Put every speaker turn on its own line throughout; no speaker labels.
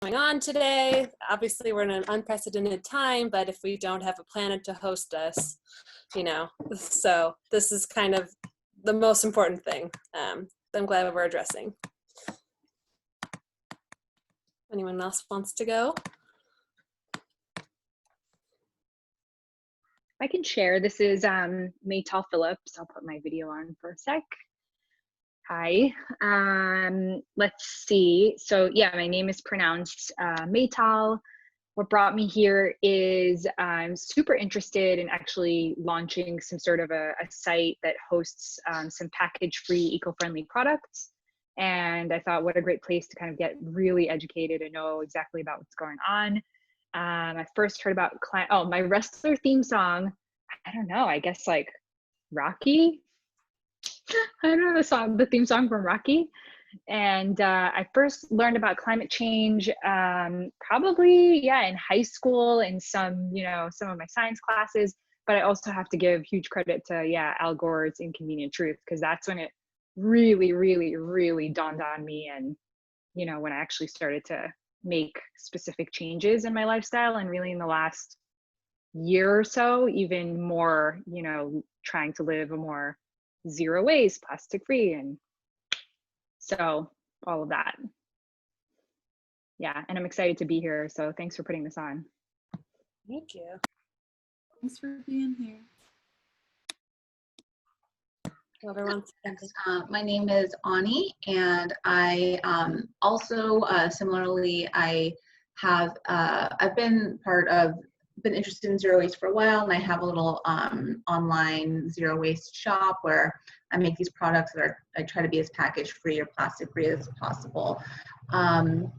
going on today. Obviously, we're in an unprecedented time, but if we don't have a planet to host us, so this is kind of the most important thing. I'm glad we're addressing. Anyone else wants to go?
I can share. This is Maytal Phillips. I'll put my video on for a sec. Hi. Let's see. So yeah, my name is pronounced Maytal. What brought me here is I'm super interested in actually launching some sort of a site that hosts some package-free, eco-friendly products. And I thought, what a great place to kind of get really educated and know exactly about what's going on. I first heard about my wrestler theme song. I don't know, I guess like Rocky. I don't know the theme song from Rocky. And I first learned about climate change probably, in high school in some of my science classes. But I also have to give huge credit to, Al Gore's Inconvenient Truth, because that's when it really, really, really dawned on me. And, when I actually started to make specific changes in my lifestyle, and really in the last year or so, even more, trying to live a more zero waste, plastic free, and so all of that. Yeah, and I'm excited to be here. So thanks for putting this on.
Thank you.
Thanks for being here.
My name is Ani, and I also similarly I've been interested in zero waste for a while, and I have a little online zero waste shop where I make these products that I try to be as package free or plastic free as possible. And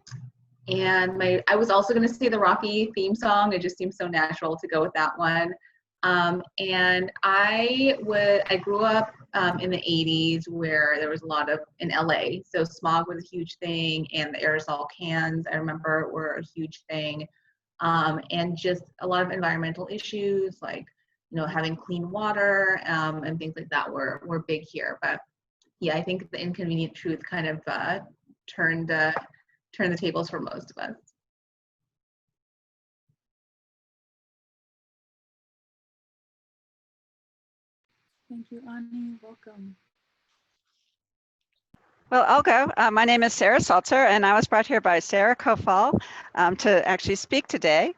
I was also going to say the Rocky theme song. It just seems so natural to go with that one. And I grew up in the 80s where there was a lot of in LA. So smog was a huge thing, and the aerosol cans, I remember, were a huge thing. And just a lot of environmental issues like, having clean water and things like that were big here. But yeah, I think the Inconvenient Truth kind of turned the tables for most of us.
Thank you, Ani. Welcome.
Well, I'll go. My name is Sarah Saltzer, and I was brought here by Sarah Kofal to actually speak today.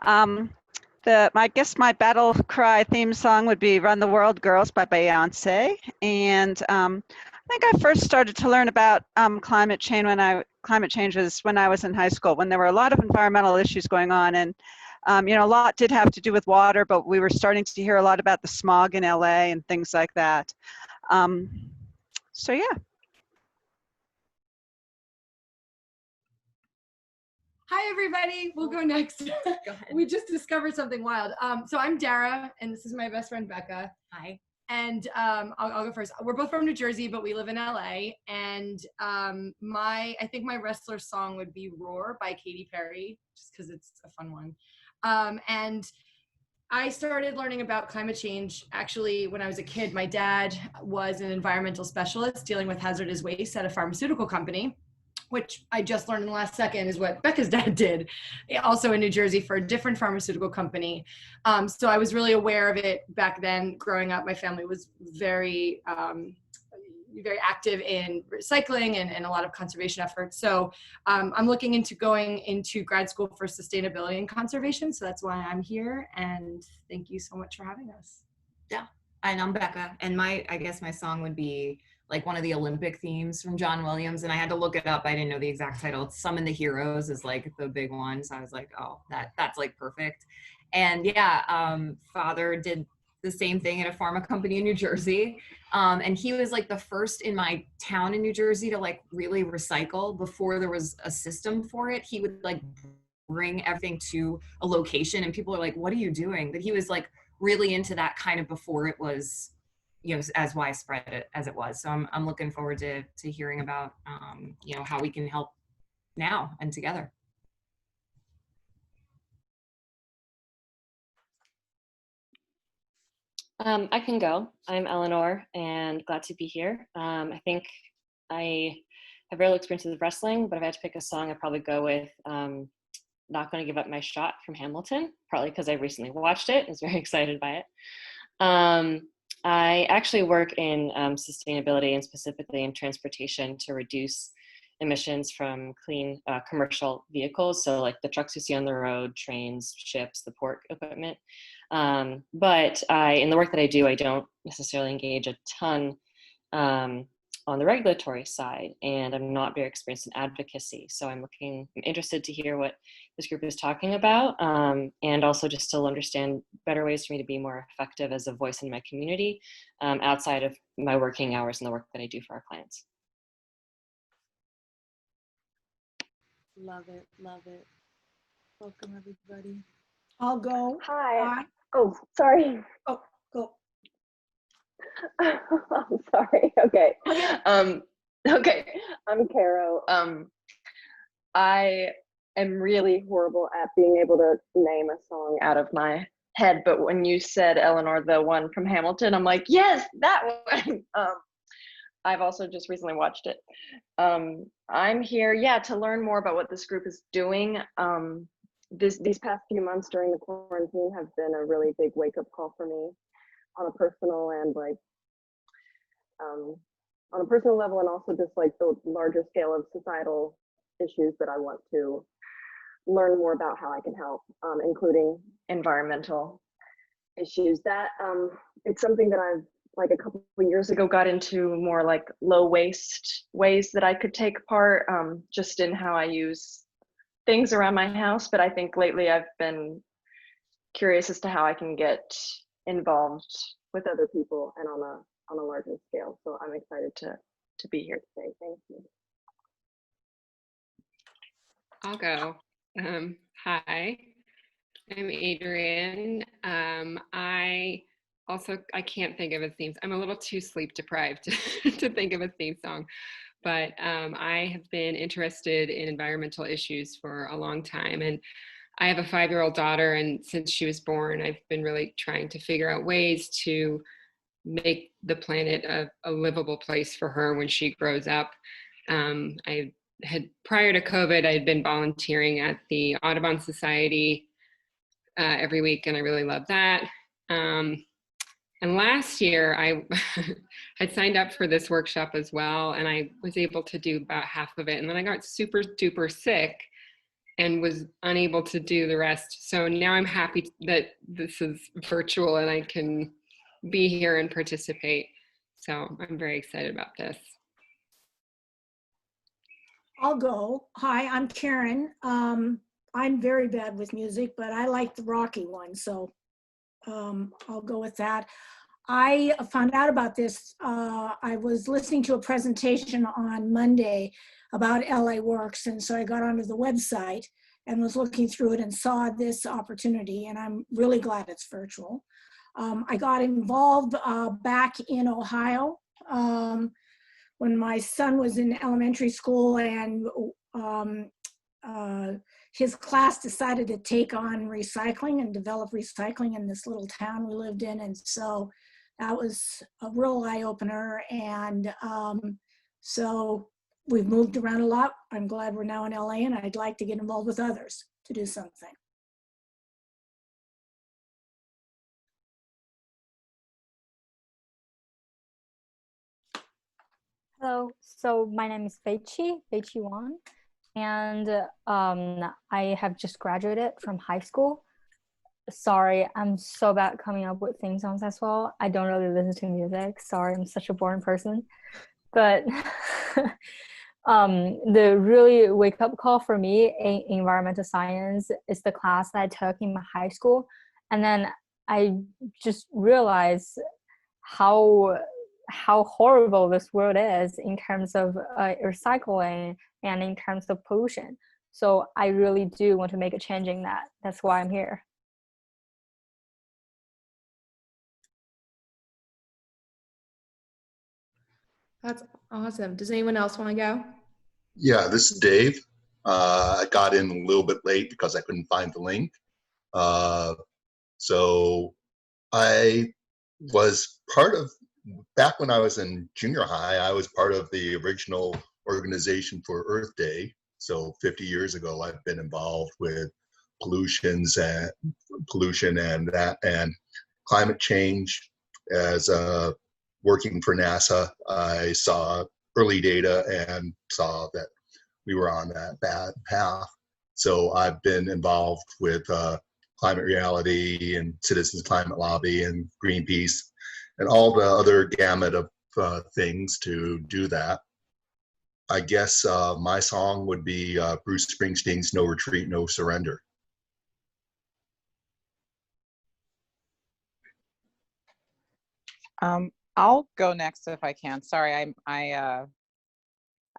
I guess my battle cry theme song would be Run the World Girls by Beyonce. And I think I first started to learn about climate change was when I was in high school, when there were a lot of environmental issues going on. And a lot did have to do with water, but we were starting to hear a lot about the smog in LA and things like that. So yeah.
Hi, everybody. We'll go next. Go ahead. We just discovered something wild. So I'm Dara, and this is my best friend, Becca. Hi. And I'll go first. We're both from New Jersey, but we live in LA. And I think my wrestler song would be Roar by Katy Perry, just because it's a fun one. And I started learning about climate change actually when I was a kid. My dad was an environmental specialist dealing with hazardous waste at a pharmaceutical company, which I just learned in the last second is what Becca's dad did, also in New Jersey for a different pharmaceutical company. So I was really aware of it back then. Growing up, my family was very, very active in recycling and a lot of conservation efforts. So I'm looking into going into grad school for sustainability and conservation. So that's why I'm here. And thank you so much for having us.
Yeah, and I'm Becca. And I guess my song would be like one of the Olympic themes from John Williams, and I had to look it up. I didn't know the exact title. Summon the Heroes is like the big one. So I was like, oh, that's like perfect. And yeah, father did the same thing at a pharma company in New Jersey. And he was like the first in my town in New Jersey to like really recycle before there was a system for it. He would like bring everything to a location and people are like, what are you doing? But he was like really into that kind of before it was, as widespread as it was. So I'm looking forward to hearing about, how we can help now and together.
I can go. I'm Eleanor and glad to be here. I think I have very little experience with wrestling, but if I had to pick a song, I'd probably go with Not Gonna Give Up My Shot from Hamilton, partly because I recently watched it. I was very excited by it. I actually work in sustainability and specifically in transportation to reduce emissions from clean commercial vehicles. So like the trucks you see on the road, trains, ships, the port equipment. But in the work that I do, I don't necessarily engage a ton on the regulatory side, and I'm not very experienced in advocacy. So I'm interested to hear what this group is talking about, and also just to understand better ways for me to be more effective as a voice in my community outside of my working hours and the work that I do for our clients.
Love it, love it. Welcome, everybody.
I'll go.
Hi. Oh, sorry.
Oh, go.
I'm sorry. Okay. Okay. I'm Caro. I am really horrible at being able to name a song out of my head, but when you said, Eleanor, the one from Hamilton, I'm like, yes, that one. I've also just recently watched it. I'm here, to learn more about what this group is doing. These past few months during the quarantine have been a really big wake-up call for me on a personal and on a personal level, and also just like the larger scale of societal issues that I want to learn more about how I can help, including environmental issues. That it's something that I've like a couple of years ago got into more like low waste ways that I could take part just in how I use things around my house. But I think lately I've been curious as to how I can get involved with other people and on a larger scale. So I'm excited to be here today. Thank you.
I'll go. Hi, I'm Adrienne. I can't think of a theme. I'm a little too sleep deprived to think of a theme song, but I have been interested in environmental issues for a long time, and I have a 5-year-old daughter, and since she was born, I've been really trying to figure out ways to make the planet a livable place for her when she grows up. Prior to COVID, I had been volunteering at the Audubon Society every week, and I really loved that. And last year, I had signed up for this workshop as well, and I was able to do about half of it. And then I got super duper sick and was unable to do the rest. So now I'm happy that this is virtual and I can be here and participate. So I'm very excited about this.
I'll go. Hi, I'm Karen. I'm very bad with music, but I like the rocky one, so I'll go with that. I found out about this. I was listening to a presentation on Monday about LA Works, and so I got onto the website and was looking through it and saw this opportunity, and I'm really glad it's virtual. I got involved back in Ohio when my son was in elementary school, and his class decided to take on recycling and develop recycling in this little town we lived in. And so that was a real eye-opener. And so we've moved around a lot. I'm glad we're now in LA, and I'd like to get involved with others to do something.
Hello, so my name is Fei Wang, and I have just graduated from high school. Sorry, I'm so bad coming up with theme songs as well. I don't really listen to music. Sorry, I'm such a boring person. But the really wake-up call for me in environmental science is the class that I took in my high school. And then I just realized how horrible this world is in terms of recycling and in terms of pollution. So I really do want to make a change in that. That's why I'm here.
That's awesome. Does anyone else want to go?
Yeah, this is Dave. I got in a little bit late because I couldn't find the link. So I was part of, back when I was in junior high, I was part of the original organization for Earth Day. So 50 years ago, I've been involved with pollution and climate change. As working for NASA, I saw early data and saw that we were on that bad path. So I've been involved with Climate Reality and Citizens Climate Lobby and Greenpeace and all the other gamut of things to do that. I guess my song would be Bruce Springsteen's No Retreat, No Surrender.
I'll go next if I can. Sorry, I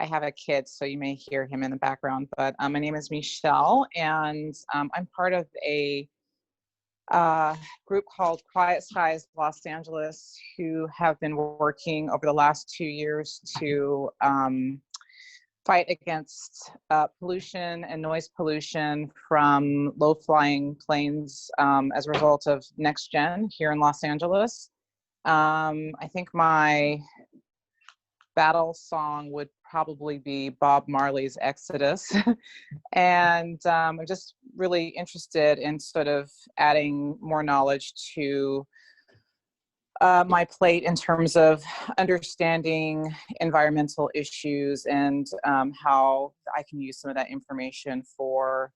have a kid, so you may hear him in the background, but my name is Michelle, and I'm part of a group called Quiet Skies Los Angeles, who have been working over the last 2 years to fight against pollution and noise pollution from low-flying planes as a result of NextGen here in Los Angeles. I think my battle song would probably be Bob Marley's Exodus. And I'm just really interested in sort of adding more knowledge to my plate in terms of understanding environmental issues and how I can use some of that information for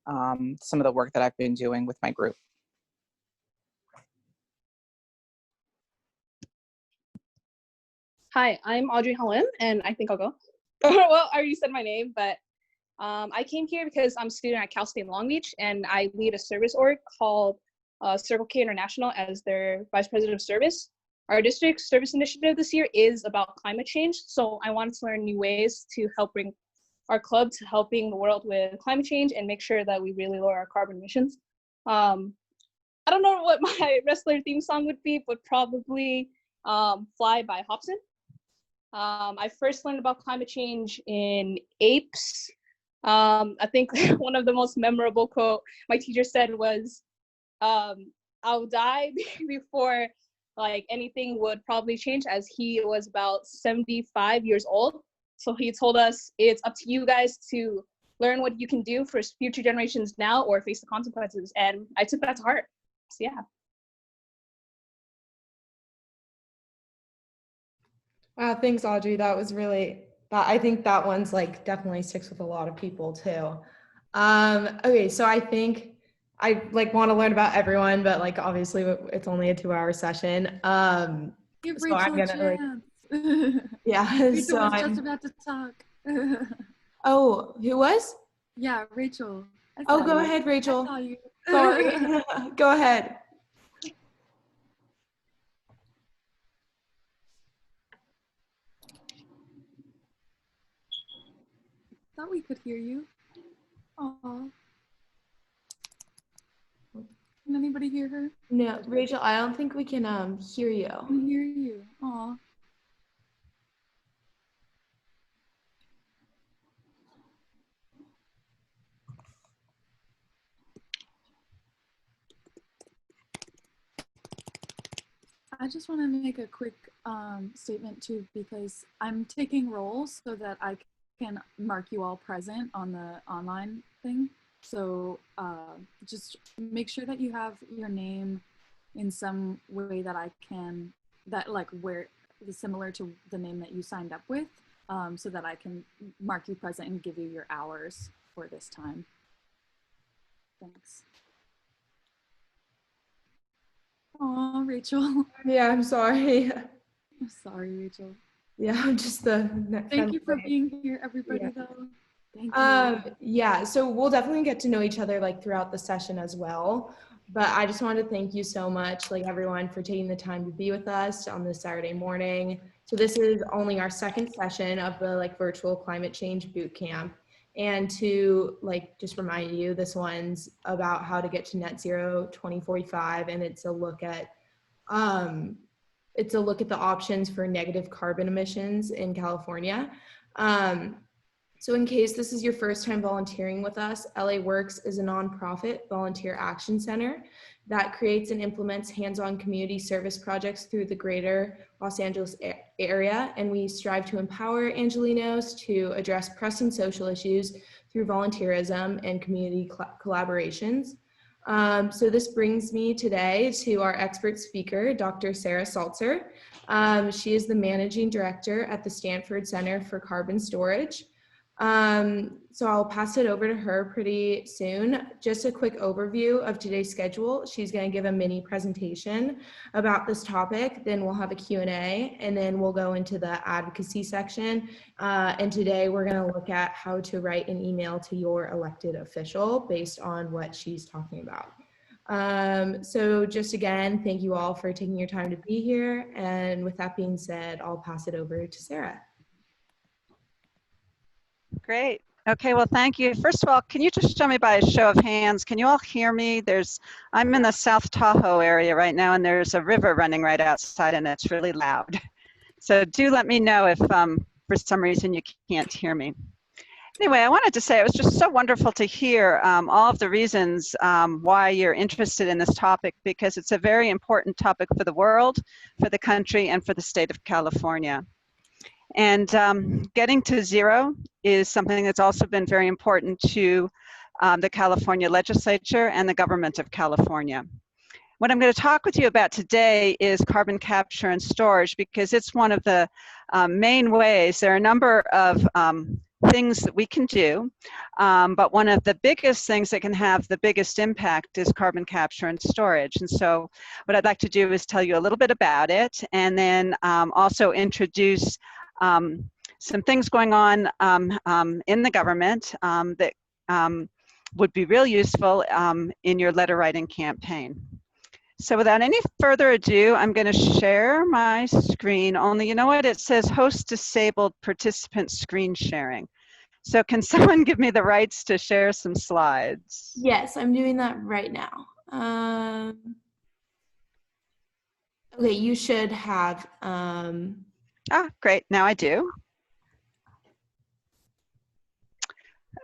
some of the work that I've been doing with my group.
Hi, I'm Audrey Halim, and I think I'll go. Well, I already said my name, but I came here because I'm a student at Cal State Long Beach, and I lead a service org called Circle K International as their Vice President of Service. Our district service initiative this year is about climate change, so I wanted to learn new ways to help bring our club to helping the world with climate change and make sure that we really lower our carbon emissions. I don't know what my wrestler theme song would be, but probably Fly by Hobson. I first learned about climate change in APES. I think one of the most memorable quote my teacher said was, I'll die before like anything would probably change, as he was about 75 years old. So he told us it's up to you guys to learn what you can do for future generations now or face the consequences. And I took that to heart. So yeah.
Wow, thanks, Audrey. That was really, I think that one's like definitely sticks with a lot of people too. Okay, so I think I like want to learn about everyone, but like obviously it's only a 2-hour session.
Give
So
Rachel
I'm gonna
a chance.
yeah.
Rachel
So
was just about to talk.
Oh, who was?
Yeah, Rachel.
Oh, go ahead, Rachel.
I saw you.
Sorry. Go ahead.
Thought we could hear you. Aw. Can anybody hear her?
No, Rachel, I don't think we can hear you.
I can hear you. Aw. I just want to make a quick statement too, because I'm taking roles so that I can mark you all present on the online thing. So just make sure that you have your name in some way that I can, that like where is similar to the name that you signed up with, so that I can mark you present and give you your hours for this time. Thanks. Oh, Rachel.
Yeah, I'm sorry.
I'm sorry, Rachel.
Yeah, I'm just the.
Thank you for being here, everybody,
Yeah.
though. Thank you.
Yeah, so we'll definitely get to know each other like throughout the session as well. But I just wanted to thank you so much, like everyone, for taking the time to be with us on this Saturday morning. So this is only our second session of the like virtual climate change boot camp. And to like just remind you, this one's about how to get to net zero 2045, and it's a look at the options for negative carbon emissions in California. So in case this is your first time volunteering with us, LA Works is a nonprofit volunteer action center that creates and implements hands-on community service projects through the greater
Los Angeles area, and we strive to empower Angelenos to address pressing social issues through volunteerism and community collaborations. So this brings me today to our expert speaker, Dr. Sarah Saltzer. She is the managing director at the Stanford Center for Carbon Storage. So I'll pass it over to her pretty soon. Just a quick overview of today's schedule. She's going to give a mini presentation about this topic, then we'll have a Q&A, and then we'll go into the advocacy section. And today we're going to look at how to write an email to your elected official based on what she's talking about. So just again, thank you all for taking your time to be here. And with that being said, I'll pass it over to Sarah.
Great. Okay, well, thank you. First of all, can you just show me by a show of hands, can you all hear me? I'm in the South Tahoe area right now, and there's a river running right outside, and it's really loud. So do let me know if for some reason you can't hear me. Anyway, I wanted to say it was just so wonderful to hear all of the reasons why you're interested in this topic, because it's a very important topic for the world, for the country, and for the state of California. And getting to zero is something that's also been very important to the California legislature and the government of California. What I'm going to talk with you about today is carbon capture and storage, because it's one of the main ways. There are a number of things that we can do, but one of the biggest things that can have the biggest impact is carbon capture and storage. And so what I'd like to do is tell you a little bit about it, and then also introduce some things going on in the government that would be real useful in your letter writing campaign. So without any further ado, I'm going to share my screen, only you know what, it says host disabled participant screen sharing. So can someone give me the rights to share some slides?
Yes, I'm doing that right now. Okay, you should have.
Great, now I do.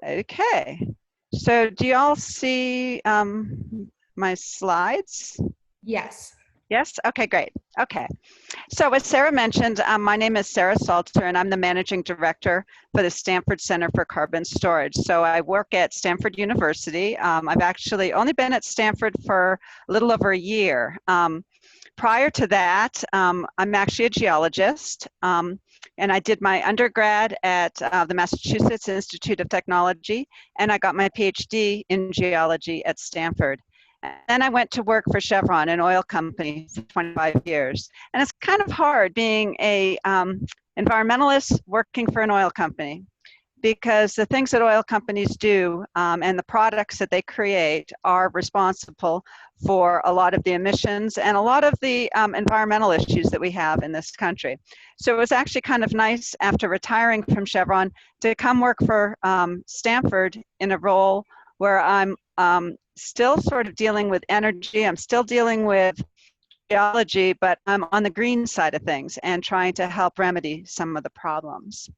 Okay, so do you all see my slides?
Yes.
Yes, okay, great. Okay, so as Sarah mentioned, my name is Sarah Saltzer, and I'm the managing director for the Stanford Center for Carbon Storage. So I work at Stanford University. I've actually only been at Stanford for a little over a year. Prior to that, I'm actually a geologist, and I did my undergrad at the Massachusetts Institute of Technology, and I got my PhD in geology at Stanford. And then I went to work for Chevron, an oil company, for 25 years. And it's kind of hard being a environmentalist working for an oil company, because the things that oil companies do and the products that they create are responsible for a lot of the emissions and a lot of the environmental issues that we have in this country. So it was actually kind of nice after retiring from Chevron to come work for Stanford in a role where I'm still sort of dealing with energy, I'm still dealing with geology, but I'm on the green side of things and trying to help remedy some of the problems.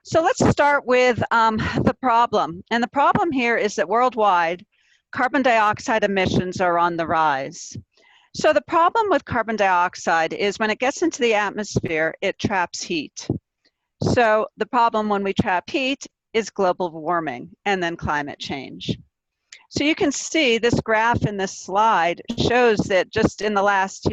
So let's start with the problem. And the problem here is that worldwide, carbon dioxide emissions are on the rise. So the problem with carbon dioxide is when it gets into the atmosphere, it traps heat. So the problem when we trap heat is global warming and then climate change. So you can see this graph in this slide shows that just in the last,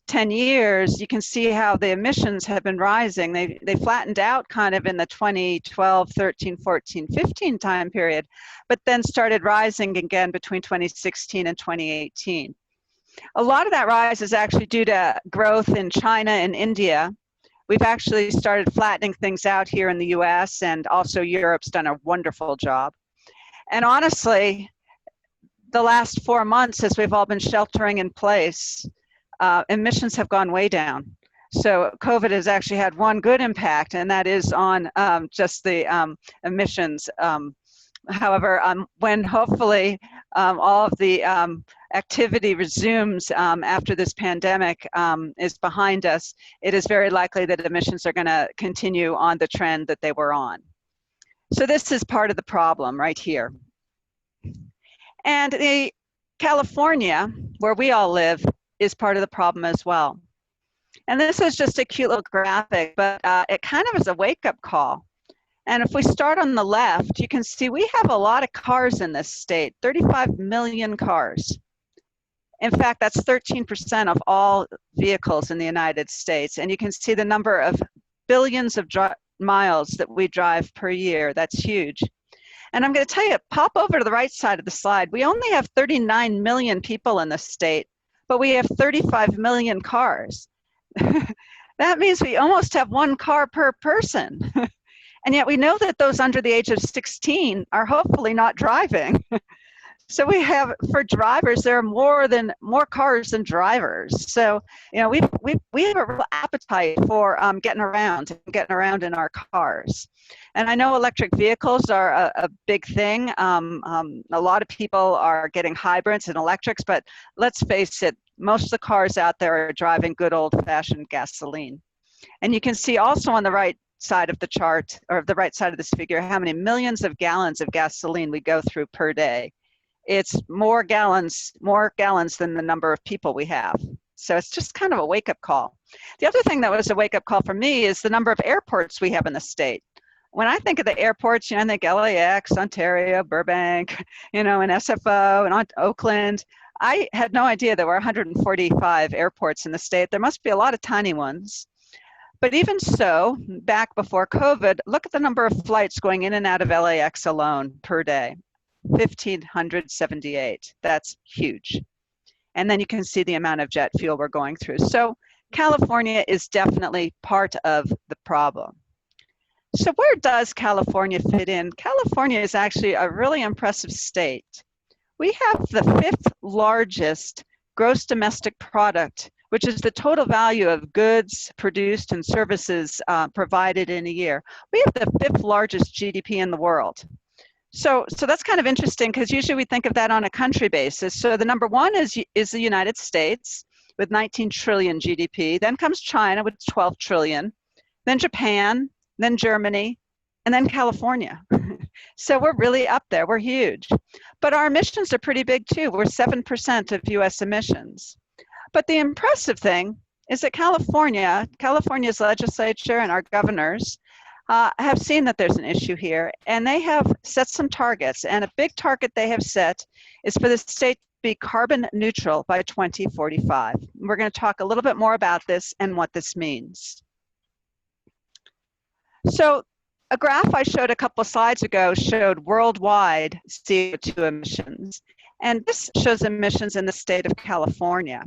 10 years, you can see how the emissions have been rising. They flattened out kind of in the 2012, 13, 14, 15 time period, but then started rising again between 2016 and 2018. A lot of that rise is actually due to growth in China and India. We've actually started flattening things out here in the US, and also Europe's done a wonderful job. And honestly, the last 4 months, as we've all been sheltering in place, emissions have gone way down. So COVID has actually had one good impact, and that is on just the emissions. However, when hopefully all of the activity resumes after this pandemic is behind us, it is very likely that emissions are going to continue on the trend that they were on. So this is part of the problem right here. And California, where we all live, is part of the problem as well. And this is just a cute little graphic, but it kind of is a wake-up call. And if we start on the left, you can see we have a lot of cars in this state, 35 million cars. In fact, that's 13% of all vehicles in the United States. And you can see the number of billions of miles that we drive per year. That's huge. And I'm going to tell you, pop over to the right side of the slide. We only have 39 million people in the state, but we have 35 million cars. That means we almost have one car per person. And yet we know that those under the age of 16 are hopefully not driving. So we have, for drivers, there are more cars than drivers. So, you know, we have a real appetite for getting around in our cars. And I know electric vehicles are a big thing. A lot of people are getting hybrids and electrics, but let's face it, most of the cars out there are driving good old-fashioned gasoline. And you can see also on the right side of the chart, or the right side of this figure, how many millions of gallons of gasoline we go through per day. It's more gallons than the number of people we have. So it's just kind of a wake-up call. The other thing that was a wake-up call for me is the number of airports we have in the state. When I think of the airports, you know, I think LAX, Ontario, Burbank, you know, and SFO, and Oakland. I had no idea there were 145 airports in the state. There must be a lot of tiny ones. But even so, back before COVID, look at the number of flights going in and out of LAX alone per day. 1,578. That's huge. And then you can see the amount of jet fuel we're going through. So California is definitely part of the problem. So where does California fit in? California is actually a really impressive state. We have the 5th largest gross domestic product, which is the total value of goods produced and services provided in a year. We have the 5th largest GDP in the world. So that's kind of interesting, because usually we think of that on a country basis. So the number one is the United States with 19 trillion GDP. Then comes China with 12 trillion. Then Japan, then Germany, and then California. So we're really up there. We're huge. But our emissions are pretty big too. We're 7% of US emissions. But the impressive thing is that California's legislature and our governors have seen that there's an issue here, and they have set some targets. And a big target they have set is for the state to be carbon neutral by 2045. We're going to talk a little bit more about this and what this means. So a graph I showed a couple of slides ago showed worldwide CO2 emissions. And this shows emissions in the state of California.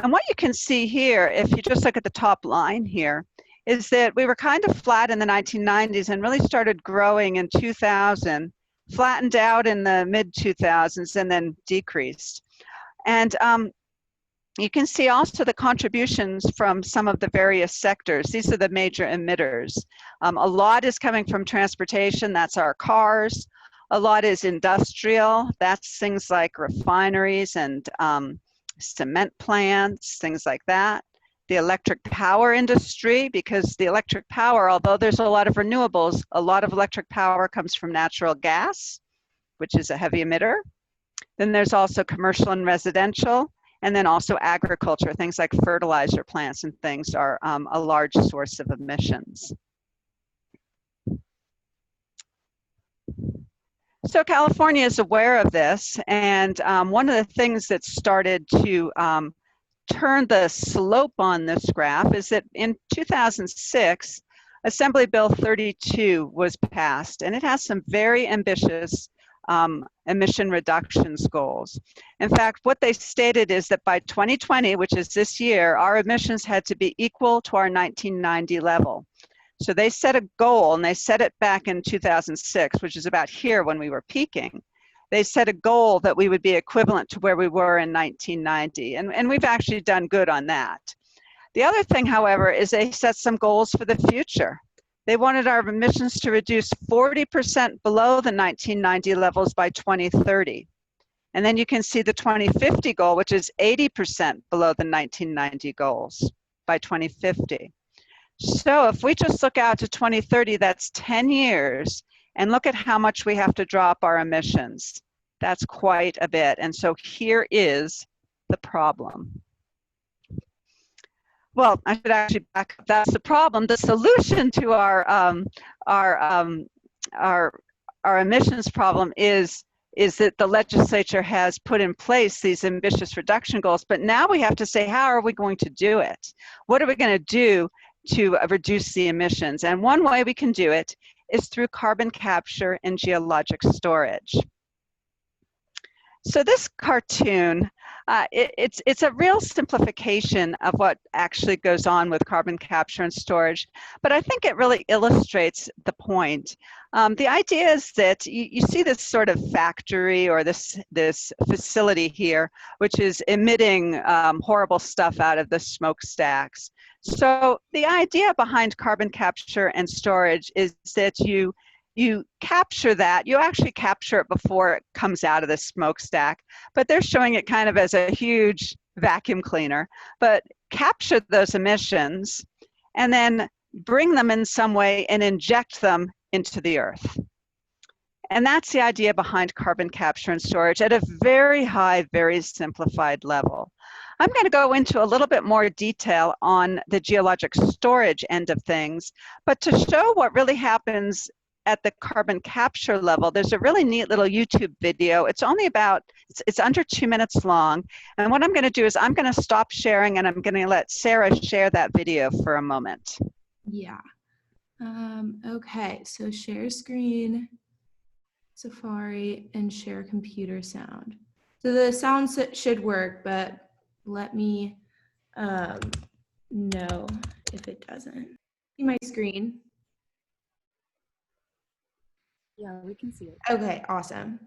And what you can see here, if you just look at the top line here, is that we were kind of flat in the 1990s and really started growing in 2000, flattened out in the mid-2000s, and then decreased. And you can see also the contributions from some of the various sectors. These are the major emitters. A lot is coming from transportation, that's our cars. A lot is industrial, that's things like refineries and cement plants, things like that. The electric power industry, because the electric power, although there's a lot of renewables, a lot of electric power comes from natural gas, which is a heavy emitter. Then there's also commercial and residential, and then also agriculture. Things like fertilizer plants and things are a large source of emissions. So California is aware of this, and one of the things that started to turn the slope on this graph is that in 2006, Assembly Bill 32 was passed, and it has some very ambitious emission reductions goals. In fact, what they stated is that by 2020, which is this year, our emissions had to be equal to our 1990 level. So they set a goal, and they set it back in 2006, which is about here when we were peaking. They set a goal that we would be equivalent to where we were in 1990, and we've actually done good on that. The other thing, however, is they set some goals for the future. They wanted our emissions to reduce 40% below the 1990 levels by 2030. And then you can see the 2050 goal, which is 80% below the 1990 goals by 2050. So if we just look out to 2030, that's 10 years, and look at how much we have to drop our emissions. That's quite a bit. And so here is the problem. Well, I should actually back up. That's the problem. The solution to our emissions problem is that the legislature has put in place these ambitious reduction goals, but now we have to say, how are we going to do it? What are we going to do to reduce the emissions? And one way we can do it is through carbon capture and geologic storage. So this cartoon, it's a real simplification of what actually goes on with carbon capture and storage, but I think it really illustrates the point. The idea is that you see this sort of factory or this facility here, which is emitting horrible stuff out of the smokestacks. So the idea behind carbon capture and storage is that you capture that, you actually capture it before it comes out of the smokestack, but they're showing it kind of as a huge vacuum cleaner, but capture those emissions and then bring them in some way and inject them into the earth. And that's the idea behind carbon capture and storage at a very high, very simplified level. I'm going to go into a little bit more detail on the geologic storage end of things, but to show what really happens at the carbon capture level, there's a really neat little YouTube video. It's only about, it's under 2 minutes long. And what I'm going to do is I'm going to stop sharing and I'm going to let Sarah share that video for a moment.
Yeah. Okay, so share screen, Safari, and share computer sound. So the sound should work, but let me know if it doesn't. See my screen?
Yeah, we can see it.
Okay, awesome.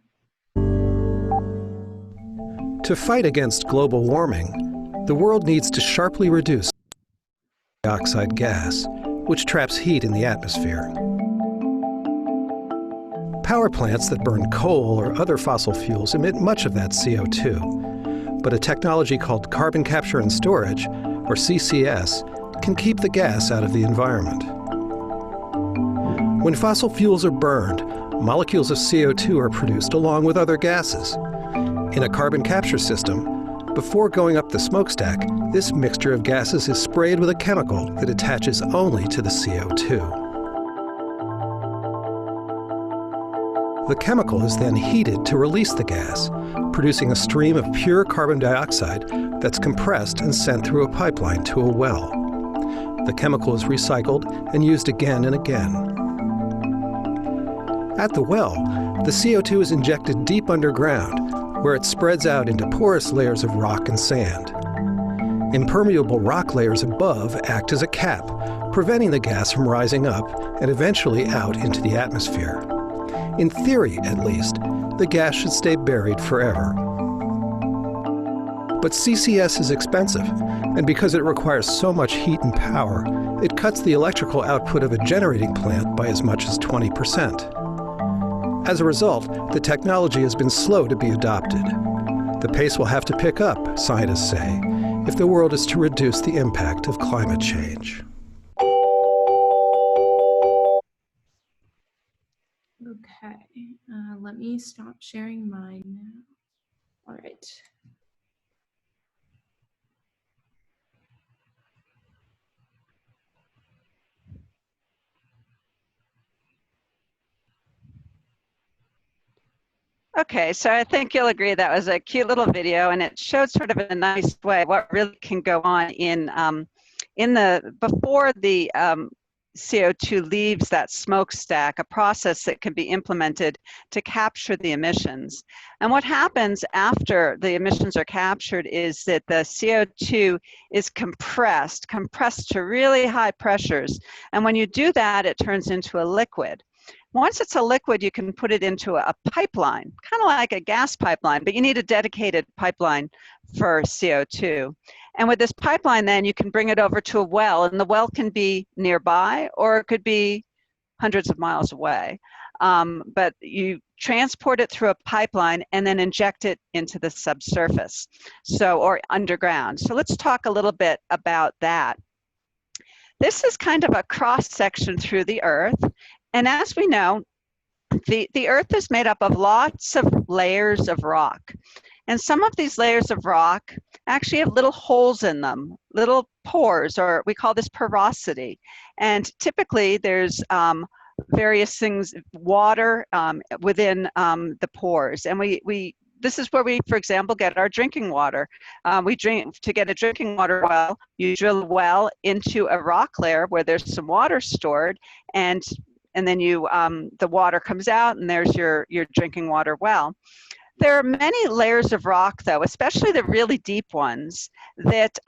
To fight against global warming, the world needs to sharply reduce dioxide gas, which traps heat in the atmosphere. Power plants that burn coal or other fossil fuels emit much of that CO2, but a technology called carbon capture and storage, or CCS, can keep the gas out of the environment. When fossil fuels are burned, molecules of CO2 are produced along with other gases. In a carbon capture system, before going up the smokestack, this mixture of gases is sprayed with a chemical that attaches only to the CO2. The chemical is then heated to release the gas, producing a stream of pure carbon dioxide that's compressed and sent through a pipeline to a well. The chemical is recycled and used again and again. At the well, the CO2 is injected deep underground, where it spreads out into porous layers of rock and sand. Impermeable rock layers above act as a cap, preventing the gas from rising up and eventually out into the atmosphere. In theory, at least, the gas should stay buried forever. But CCS is expensive, and because it requires so much heat and power, it cuts the electrical output of a generating plant by as much as 20%. As a result, the technology has been slow to be adopted. The pace will have to pick up, scientists say, if the world is to reduce the impact of climate change.
Okay, let me stop sharing mine now. All right.
Okay, so I think you'll agree that was a cute little video, and it showed sort of in a nice way what really can go on before the CO2 leaves that smokestack, a process that can be implemented to capture the emissions. And what happens after the emissions are captured is that the CO2 is compressed to really high pressures. And when you do that, it turns into a liquid. Once it's a liquid, you can put it into a pipeline, kind of like a gas pipeline, but you need a dedicated pipeline for CO2. And with this pipeline, then you can bring it over to a well, and the well can be nearby or it could be hundreds of miles away. But you transport it through a pipeline and then inject it into the subsurface, or underground. So let's talk a little bit about that. This is kind of a cross section through the earth. And as we know, the earth is made up of lots of layers of rock. And some of these layers of rock actually have little holes in them, little pores, or we call this porosity. And typically there's various things, water within the pores. And this is where we, for example, get our drinking water. To get a drinking water well, you drill a well into a rock layer where there's some water stored, and then the water comes out, and there's your drinking water well. There are many layers of rock, though, especially the really deep ones, that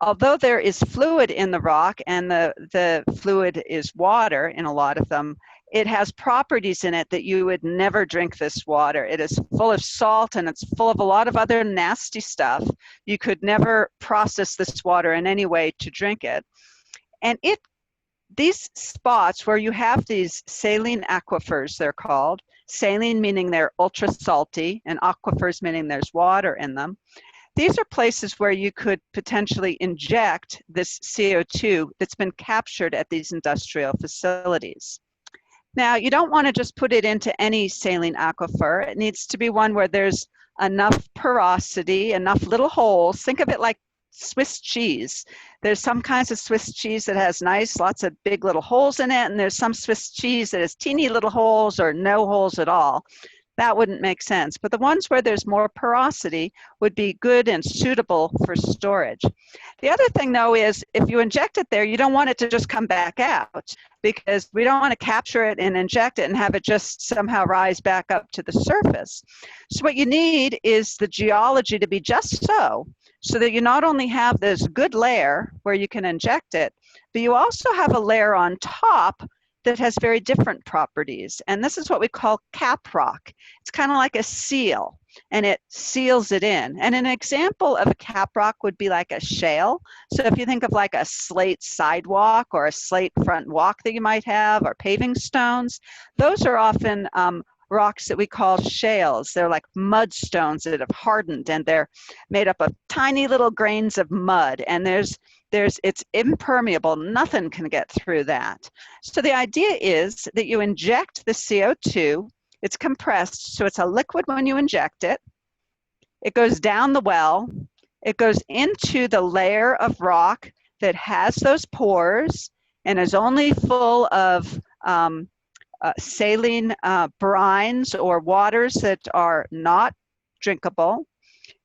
although there is fluid in the rock, and the fluid is water in a lot of them, it has properties in it that you would never drink this water. It is full of salt, and it's full of a lot of other nasty stuff. You could never process this water in any way to drink it. And these spots where you have these saline aquifers, they're called, saline meaning they're ultra salty, and aquifers meaning there's water in them. These are places where you could potentially inject this CO2 that's been captured at these industrial facilities. Now, you don't want to just put it into any saline aquifer. It needs to be one where there's enough porosity, enough little holes. Think of it like Swiss cheese. There's some kinds of Swiss cheese that has lots of big little holes in it, and there's some Swiss cheese that has teeny little holes or no holes at all. That wouldn't make sense. But the ones where there's more porosity would be good and suitable for storage. The other thing, though, is if you inject it there, you don't want it to just come back out, because we don't want to capture it and inject it and have it just somehow rise back up to the surface. So what you need is the geology to be just so that you not only have this good layer where you can inject it, but you also have a layer on top that has very different properties. And this is what we call cap rock. It's kind of like a seal, and it seals it in. And an example of a cap rock would be like a shale. So if you think of like a slate sidewalk or a slate front walk that you might have, or paving stones, those are often rocks that we call shales. They're like mudstones that have hardened, and they're made up of tiny little grains of mud, and it's impermeable. Nothing can get through that. So the idea is that you inject the CO2, it's compressed, so it's a liquid when you inject it. It goes down the well, it goes into the layer of rock that has those pores and is only full of saline brines or waters that are not drinkable.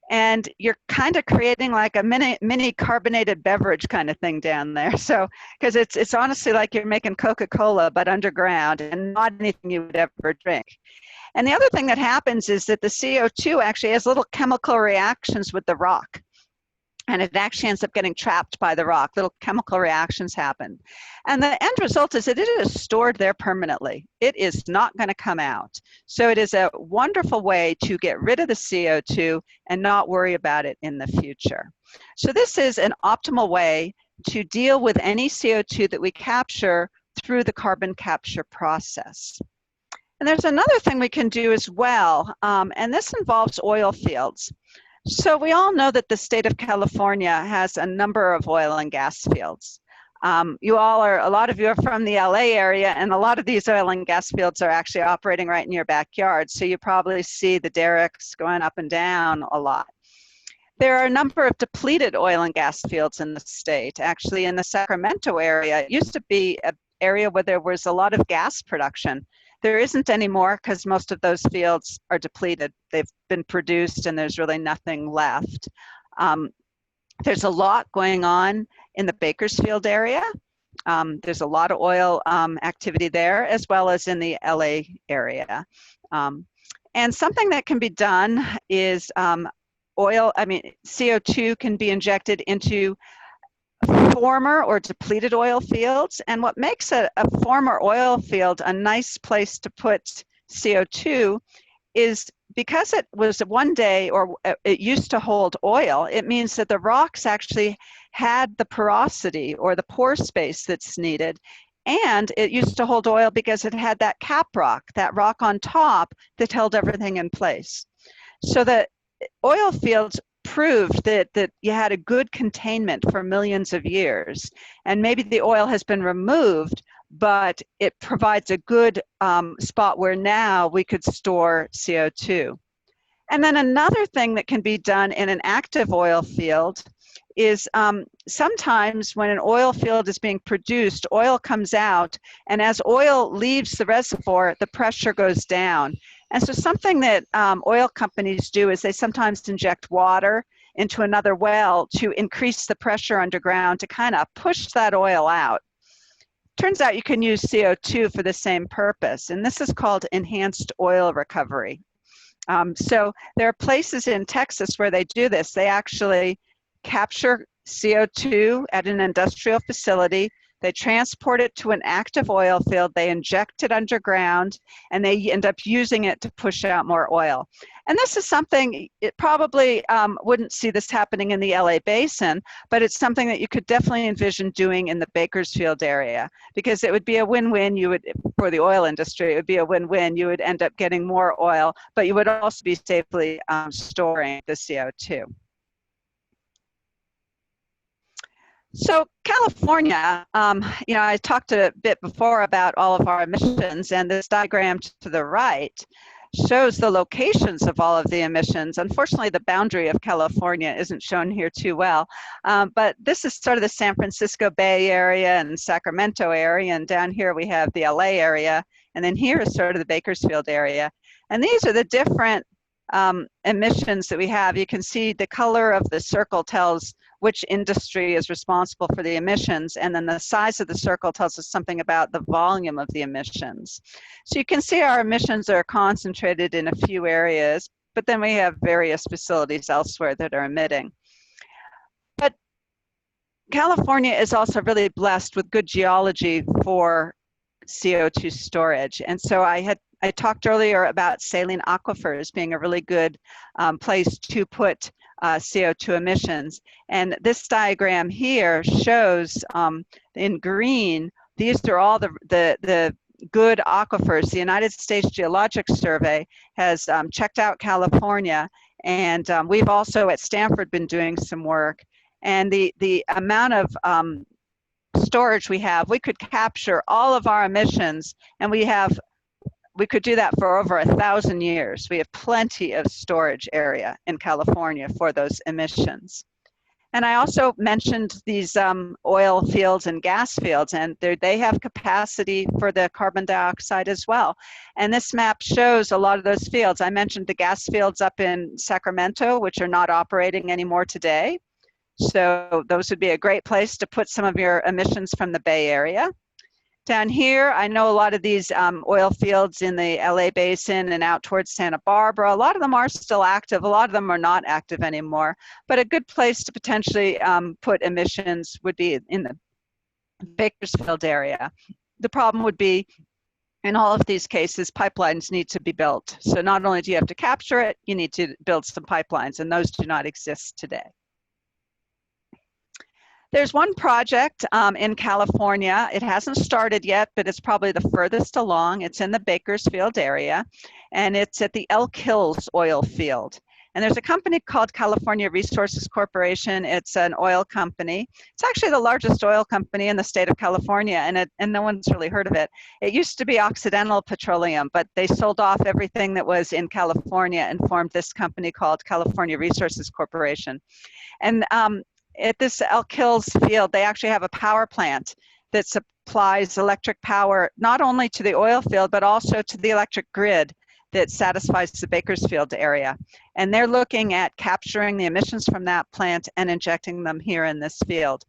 And you're kind of creating like a mini carbonated beverage kind of thing down there. So, because it's honestly like you're making Coca-Cola, but underground, and not anything you would ever drink. And the other thing that happens is that the CO2 actually has little chemical reactions with the rock. And it actually ends up getting trapped by the rock. Little chemical reactions happen. And the end result is that it is stored there permanently. It is not going to come out. So it is a wonderful way to get rid of the CO2 and not worry about it in the future. So this is an optimal way to deal with any CO2 that we capture through the carbon capture process. And there's another thing we can do as well, and this involves oil fields. So we all know that the state of California has a number of oil and gas fields. A lot of you are from the LA area, and a lot of these oil and gas fields are actually operating right in your backyard. So you probably see the derricks going up and down a lot. There are a number of depleted oil and gas fields in the state. Actually, in the Sacramento area, it used to be an area where there was a lot of gas production. There isn't anymore because most of those fields are depleted. They've been produced and there's really nothing left. There's a lot going on in the Bakersfield area. There's a lot of oil activity there, as well as in the LA area. And something that can be done is CO2 can be injected into former or depleted oil fields. And what makes a former oil field a nice place to put CO2 is because it was one day, or it used to hold oil, it means that the rocks actually had the porosity or the pore space that's needed. And it used to hold oil because it had that cap rock, that rock on top that held everything in place. So the oil fields proved that you had a good containment for millions of years. And maybe the oil has been removed, but it provides a good spot where now we could store CO2. And then another thing that can be done in an active oil field is sometimes when an oil field is being produced, oil comes out, and as oil leaves the reservoir, the pressure goes down. And so something that oil companies do is they sometimes inject water into another well to increase the pressure underground to kind of push that oil out. Turns out you can use CO2 for the same purpose, and this is called enhanced oil recovery. So there are places in Texas where they do this. They actually capture CO2 at an industrial facility. They transport it to an active oil field. They inject it underground, and they end up using it to push out more oil. And this is something, it probably wouldn't see this happening in the LA basin, but it's something that you could definitely envision doing in the Bakersfield area, because it would be a win-win. You would, for the oil industry, it would be a win-win. You would end up getting more oil, but you would also be safely storing the CO2. So California, you know, I talked a bit before about all of our emissions, and this diagram to the right shows the locations of all of the emissions. Unfortunately, the boundary of California isn't shown here too well, but this is sort of the San Francisco Bay Area and Sacramento area, and down here we have the LA area, and then here is sort of the Bakersfield area. And these are the different emissions that we have. You can see the color of the circle tells which industry is responsible for the emissions, and then the size of the circle tells us something about the volume of the emissions. So you can see our emissions are concentrated in a few areas, but then we have various facilities elsewhere that are emitting. But California is also really blessed with good geology for CO2 storage. And so I talked earlier about saline aquifers being a really good place to put CO2 emissions. And this diagram here shows in green, these are all the good aquifers. The United States Geologic Survey has checked out California, and we've also at Stanford been doing some work. And the amount of storage we have, we could capture all of our emissions, and we could do that for over 1,000 years. We have plenty of storage area in California for those emissions. And I also mentioned these oil fields and gas fields, and they have capacity for the carbon dioxide as well. And this map shows a lot of those fields. I mentioned the gas fields up in Sacramento, which are not operating anymore today. So those would be a great place to put some of your emissions from the Bay Area. Down here, I know a lot of these oil fields in the LA basin and out towards Santa Barbara, a lot of them are still active. A lot of them are not active anymore. But a good place to potentially put emissions would be in the Bakersfield area. The problem would be, in all of these cases, pipelines need to be built. So not only do you have to capture it, you need to build some pipelines, and those do not exist today. There's one project in California. It hasn't started yet, but it's probably the furthest along. It's in the Bakersfield area, and it's at the Elk Hills oil field. And there's a company called California Resources Corporation. It's an oil company. It's actually the largest oil company in the state of California, and no one's really heard of it. It used to be Occidental Petroleum, but they sold off everything that was in California and formed this company called California Resources Corporation. And at this Elk Hills field, they actually have a power plant that supplies electric power not only to the oil field, but also to the electric grid that satisfies the Bakersfield area. And they're looking at capturing the emissions from that plant and injecting them here in this field.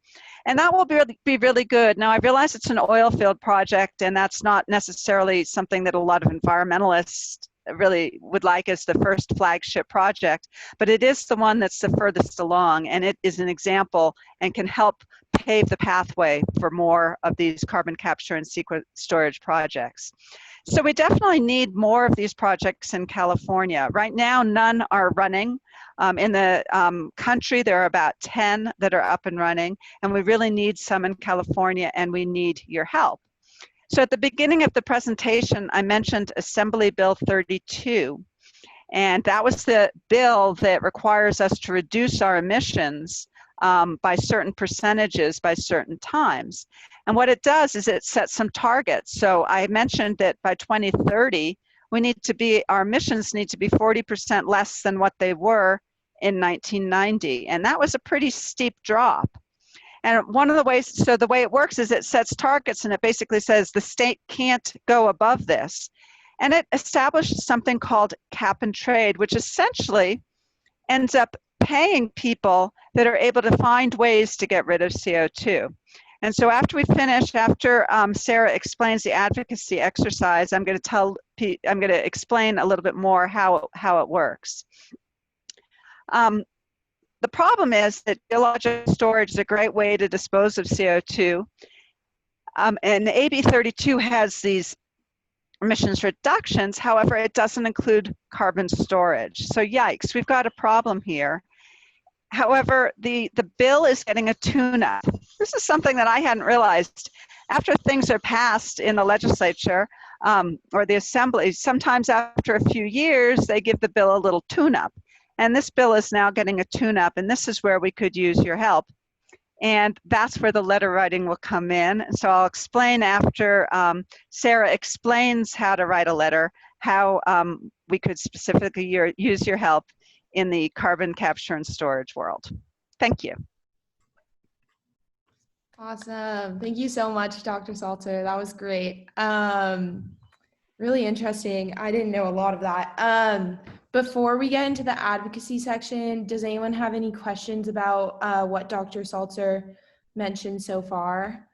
And that will be really good. Now, I realize it's an oil field project, and that's not necessarily something that a lot of environmentalists really would like as the first flagship project, but it is the one that's the furthest along, and it is an example and can help pave the pathway for more of these carbon capture and storage projects. So we definitely need more of these projects in California. Right now, none are running. In the country, there are about 10 that are up and running, and we really need some in California, and we need your help. So at the beginning of the presentation, I mentioned Assembly Bill 32, and that was the bill that requires us to reduce our emissions by certain percentages by certain times. And what it does is it sets some targets. So I mentioned that by 2030, our emissions need to be 40% less than what they were in 1990. And that was a pretty steep drop. And one of the ways, so the way it works is it sets targets and it basically says the state can't go above this. And it established something called cap and trade, which essentially ends up paying people that are able to find ways to get rid of CO2. And so after we finish, after Sarah explains the advocacy exercise, I'm going to explain a little bit more how it works. The problem is that geologic storage is a great way to dispose of CO2. And AB 32 has these emissions reductions. However, it doesn't include carbon storage. So yikes, we've got a problem here. However, the bill is getting a tune-up. This is something that I hadn't realized. After things are passed in the legislature or the assembly, sometimes after a few years, they give the bill a little tune-up. And this bill is now getting a tune-up, and this is where we could use your help. And that's where the letter writing will come in. So I'll explain after Sarah explains how to write a letter, how we could specifically use your help in the carbon capture and storage world. Thank you.
Awesome. Thank you so much, Dr. Saltzer. That was great. Really interesting. I didn't know a lot of that. Before we get into the advocacy section, does anyone have any questions about what Dr. Saltzer mentioned so far?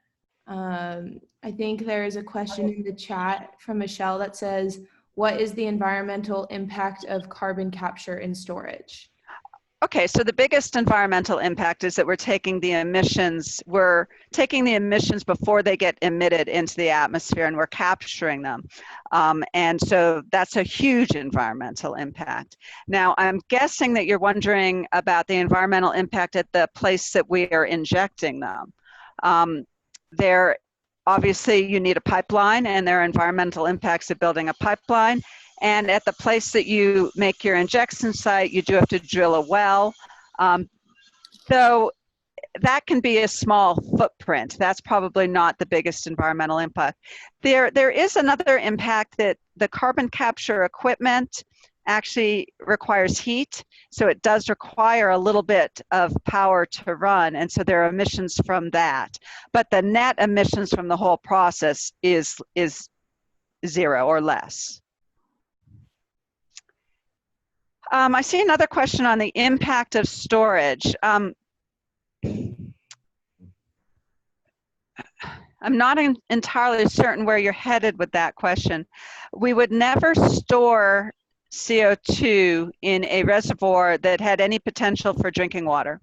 I think there is a question in the chat from Michelle that says, what is the environmental impact of carbon capture and storage?
Okay, so the biggest environmental impact is that we're taking the emissions before they get emitted into the atmosphere, and we're capturing them. And so that's a huge environmental impact. Now, I'm guessing that you're wondering about the environmental impact at the place that we are injecting them. Obviously, you need a pipeline, and there are environmental impacts of building a pipeline. And at the place that you make your injection site, you do have to drill a well. So that can be a small footprint. That's probably not the biggest environmental impact. There is another impact that the carbon capture equipment actually requires heat. So it does require a little bit of power to run. And so there are emissions from that. But the net emissions from the whole process is zero or less. I see another question on the impact of storage. I'm not entirely certain where you're headed with that question. We would never store CO2 in a reservoir that had any potential for drinking water.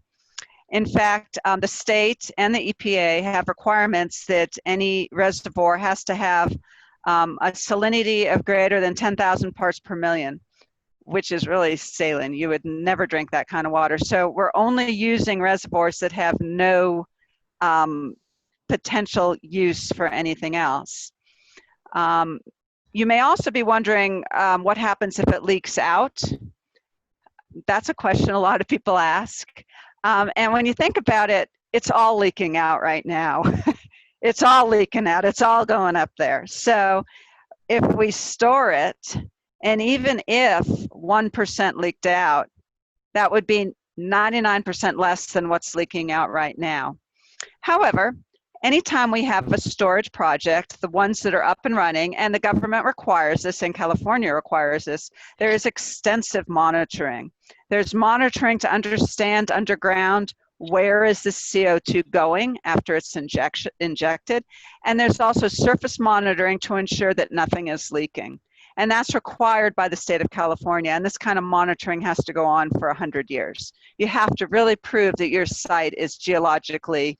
In fact, the state and the EPA have requirements that any reservoir has to have a salinity of greater than 10,000 parts per million, which is really saline. You would never drink that kind of water. So we're only using reservoirs that have no potential use for anything else. You may also be wondering what happens if it leaks out. That's a question a lot of people ask. And when you think about it, it's all leaking out right now. It's all leaking out. It's all going up there. So if we store it, and even if 1% leaked out, that would be 99% less than what's leaking out right now. However, anytime we have a storage project, the ones that are up and running, and the government requires this, and California requires this, there is extensive monitoring. There's monitoring to understand underground where is the CO2 going after it's injected, and there's also surface monitoring to ensure that nothing is leaking. And that's required by the state of California. And this kind of monitoring has to go on for 100 years. You have to really prove that your site is geologically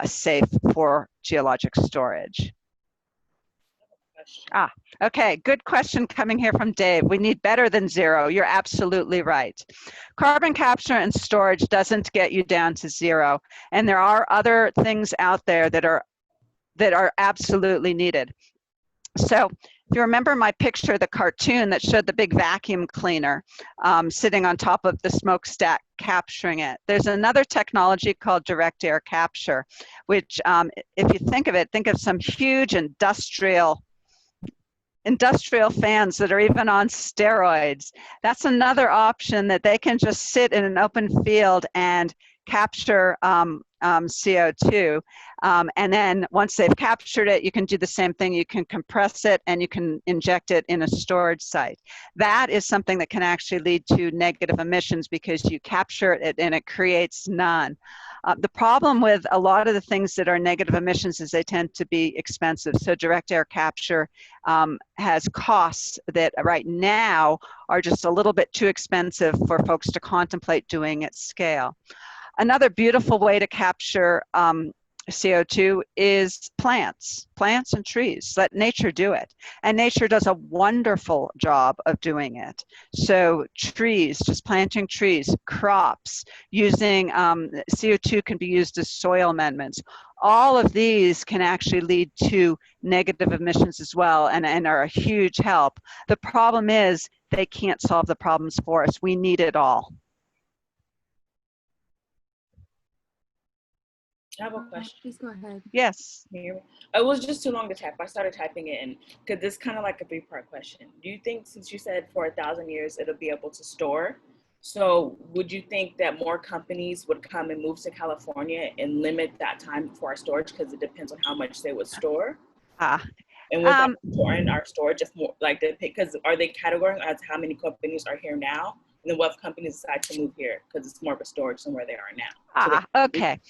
safe for geologic storage. Okay, good question coming here from Dave. We need better than zero. You're absolutely right. Carbon capture and storage doesn't get you down to zero. And there are other things out there that are absolutely needed. So if you remember my picture, the cartoon that showed the big vacuum cleaner sitting on top of the smokestack capturing it, there's another technology called direct air capture, which if you think of it, think of some huge industrial industrial fans that are even on steroids. That's another option, that they can just sit in an open field and capture CO2. And then once they've captured it, you can do the same thing. You can compress it and you can inject it in a storage site. That is something that can actually lead to negative emissions because you capture it and it creates none. The problem with a lot of the things that are negative emissions is they tend to be expensive. So direct air capture has costs that right now are just a little bit too expensive for folks to contemplate doing at scale. Another beautiful way to capture CO2 is plants and trees. Let nature do it. And nature does a wonderful job of doing it. So trees, just planting trees, crops, using CO2 can be used as soil amendments. All of these can actually lead to negative emissions as well and are a huge help. The problem is they can't solve the problems for us. We need it all.
I have a question.
Please go ahead.
Yes.
Can you hear me? It was just too long to type. I started typing it in because this is kind of like a three-part question. Do you think, since you said for 1,000 years it'll be able to store, so would you think that more companies would come and move to California and limit that time for our storage because it depends on how much they would store? And would that shorten our storage if more, like, because are they categorizing as how many companies are here now, and then what if companies decide to move here because it's more of a storage than where they are now?
Okay.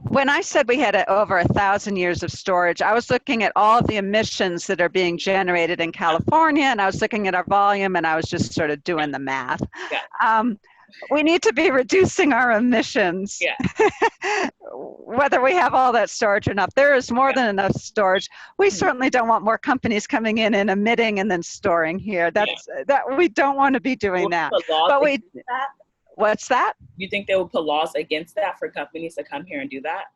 When I said we had over 1,000 years of storage, I was looking at all of the emissions that are being generated in California, and I was looking at our volume, and I was just sort of doing the math. We need to be reducing our emissions, whether we have all that storage or not. There is more than enough storage. We certainly don't want more companies coming in and emitting and then storing here. That we don't want to be doing that. But we. What's that?
You think they will put laws against that for companies to come here and do that?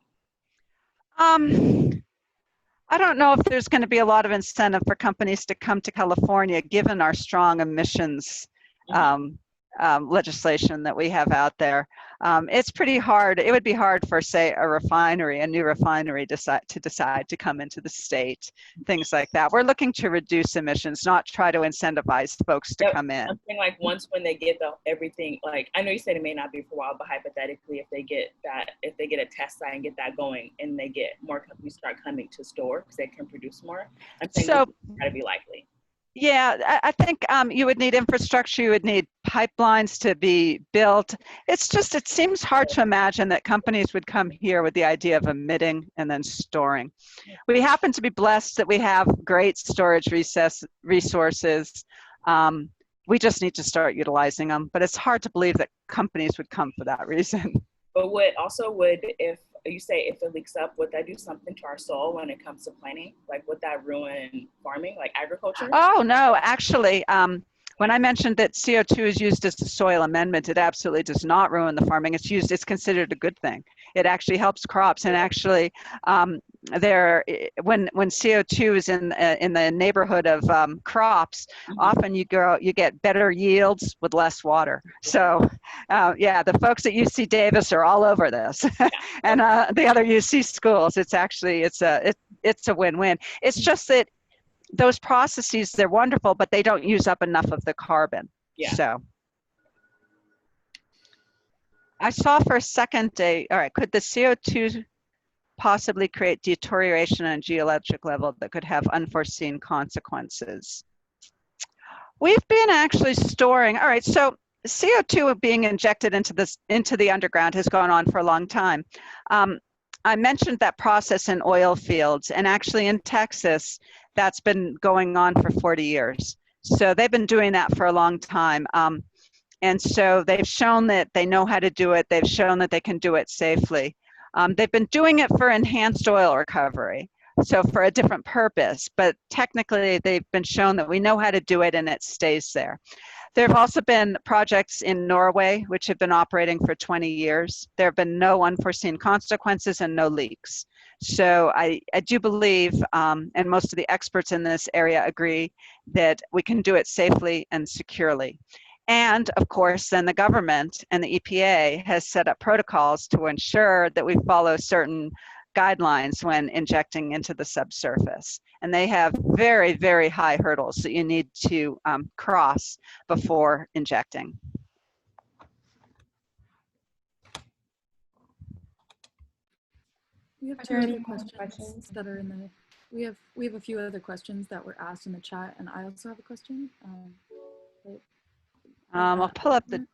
I don't know if there's going to be a lot of incentive for companies to come to California, given our strong emissions legislation that we have out there. It's pretty hard. It would be hard for, say, a new refinery to decide to come into the state, things like that. We're looking to reduce emissions, not try to incentivize folks to come in.
I'm saying, like, once when they get everything, like, I know you said it may not be for a while, but hypothetically, if they get a test site and get that going, and they get more companies start coming to store because they can produce more, I'm saying it's got to be likely.
Yeah, I think you would need infrastructure, you would need pipelines to be built. It's just, it seems hard to imagine that companies would come here with the idea of emitting and then storing. We happen to be blessed that we have great storage resources. We just need to start utilizing them, but it's hard to believe that companies would come for that reason.
But if you say if it leaks up, would that do something to our soil when it comes to planting? Like, would that ruin farming, like agriculture?
Oh, no, actually, when I mentioned that CO2 is used as a soil amendment, it absolutely does not ruin the farming. It's considered a good thing. It actually helps crops, and actually, when CO2 is in the neighborhood of crops, often you get better yields with less water. So, the folks at UC Davis are all over this, and the other UC schools. It's a win-win. It's just that those processes, they're wonderful, but they don't use up enough of the carbon. So I saw for a second all right, could the CO2 possibly create deterioration on a geologic level that could have unforeseen consequences? We've been actually storing, all right, so CO2 being injected into the underground has gone on for a long time. I mentioned that process in oil fields, and actually in Texas, that's been going on for 40 years. So they've been doing that for a long time. And so they've shown that they know how to do it. They've shown that they can do it safely. They've been doing it for enhanced oil recovery, so for a different purpose, but technically they've been shown that we know how to do it and it stays there. There have also been projects in Norway which have been operating for 20 years. There have been no unforeseen consequences and no leaks. So I do believe, and most of the experts in this area agree, that we can do it safely and securely. And of course, then the government and the EPA has set up protocols to ensure that we follow certain guidelines when injecting into the subsurface. And they have very, very high hurdles that you need to cross before injecting.
We have
Are
two
there
other
any more
questions that are in the. We have a few other questions that were asked in the chat, and I also have a question.
I'll pull up the.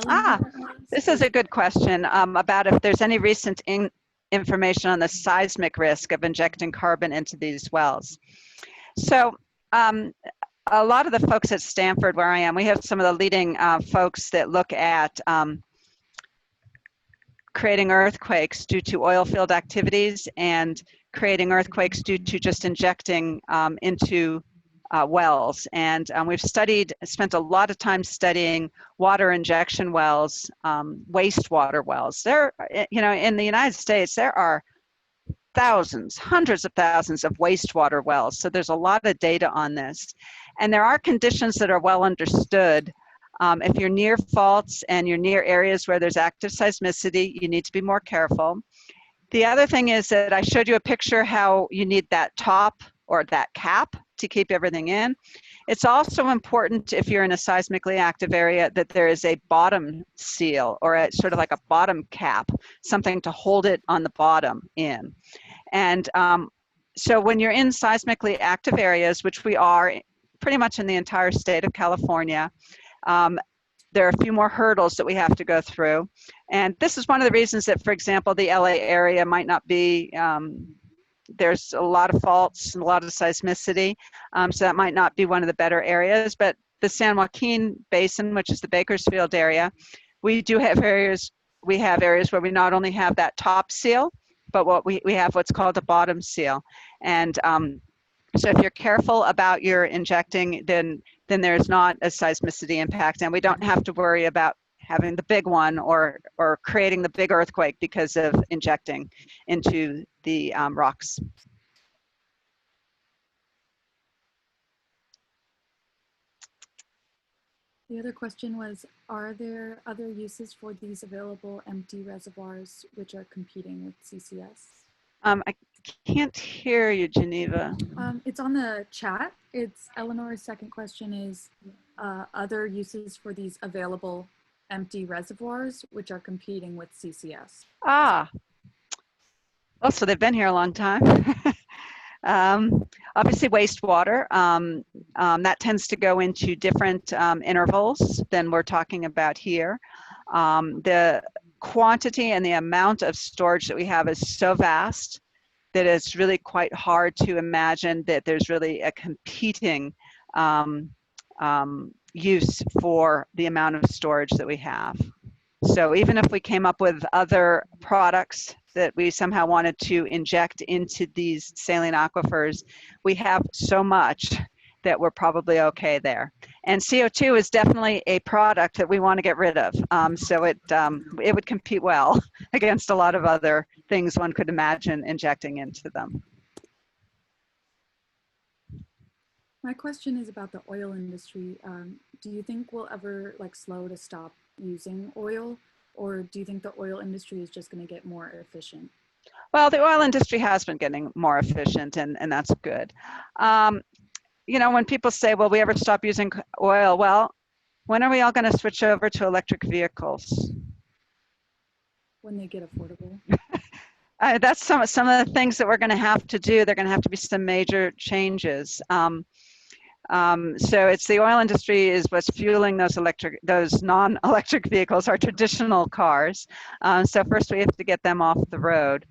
Ellen
This is a good question about if there's any recent information on the seismic risk of injecting carbon into these wells. So a lot of the folks at Stanford, where I am, we have some of the leading folks that look at creating earthquakes due to oil field activities and creating earthquakes due to just injecting into wells. And we've spent a lot of time studying water injection wells, wastewater wells. There, in the United States, there are thousands, hundreds of thousands of wastewater wells. So there's a lot of data on this. And there are conditions that are well understood. If you're near faults and you're near areas where there's active seismicity, you need to be more careful. The other thing is that I showed you a picture how you need that top or that cap to keep everything in. It's also important if you're in a seismically active area that there is a bottom seal or a sort of like a bottom cap, something to hold it on the bottom in. And so when you're in seismically active areas, which we are pretty much in the entire state of California, there are a few more hurdles that we have to go through. And this is one of the reasons that, for example, the LA area might not be, there's a lot of faults and a lot of seismicity. So that might not be one of the better areas, but the San Joaquin Basin, which is the Bakersfield area, we do have areas, where we not only have that top seal, but we have what's called a bottom seal. And so if you're careful about your injecting, then there's not a seismicity impact, and we don't have to worry about having the big one or creating the big earthquake because of injecting into the rocks.
The other question was, are there other uses for these available empty reservoirs which are competing with CCS?
I can't hear you, Geneva.
It's on the chat. It's Eleanor's second question is, other uses for these available empty reservoirs which are competing with CCS?
Oh, so they've been here a long time. Obviously wastewater, that tends to go into different intervals than we're talking about here. The quantity and the amount of storage that we have is so vast that it's really quite hard to imagine that there's really a competing use for the amount of storage that we have. So even if we came up with other products that we somehow wanted to inject into these saline aquifers, we have so much that we're probably okay there. And CO2 is definitely a product that we want to get rid of. So it would compete well against a lot of other things one could imagine injecting into them.
My question is about the oil industry. Do you think we'll ever slow to stop using oil, or do you think the oil industry is just going to get more efficient?
Well, the oil industry has been getting more efficient, and that's good. When people say, will we ever stop using oil? Well, when are we all going to switch over to electric vehicles?
When they get affordable.
That's some of the things that we're going to have to do. There are going to have to be some major changes. So it's the oil industry is what's fueling those non-electric vehicles, our traditional cars. So first we have to get them off the road.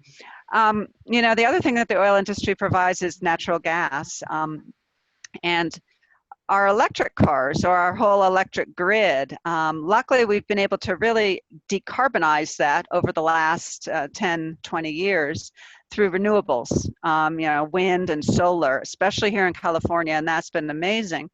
The other thing that the oil industry provides is natural gas. And our electric cars, or our whole electric grid, luckily we've been able to really decarbonize that over the last 10, 20 years through renewables, wind and solar, especially here in California, and that's been amazing.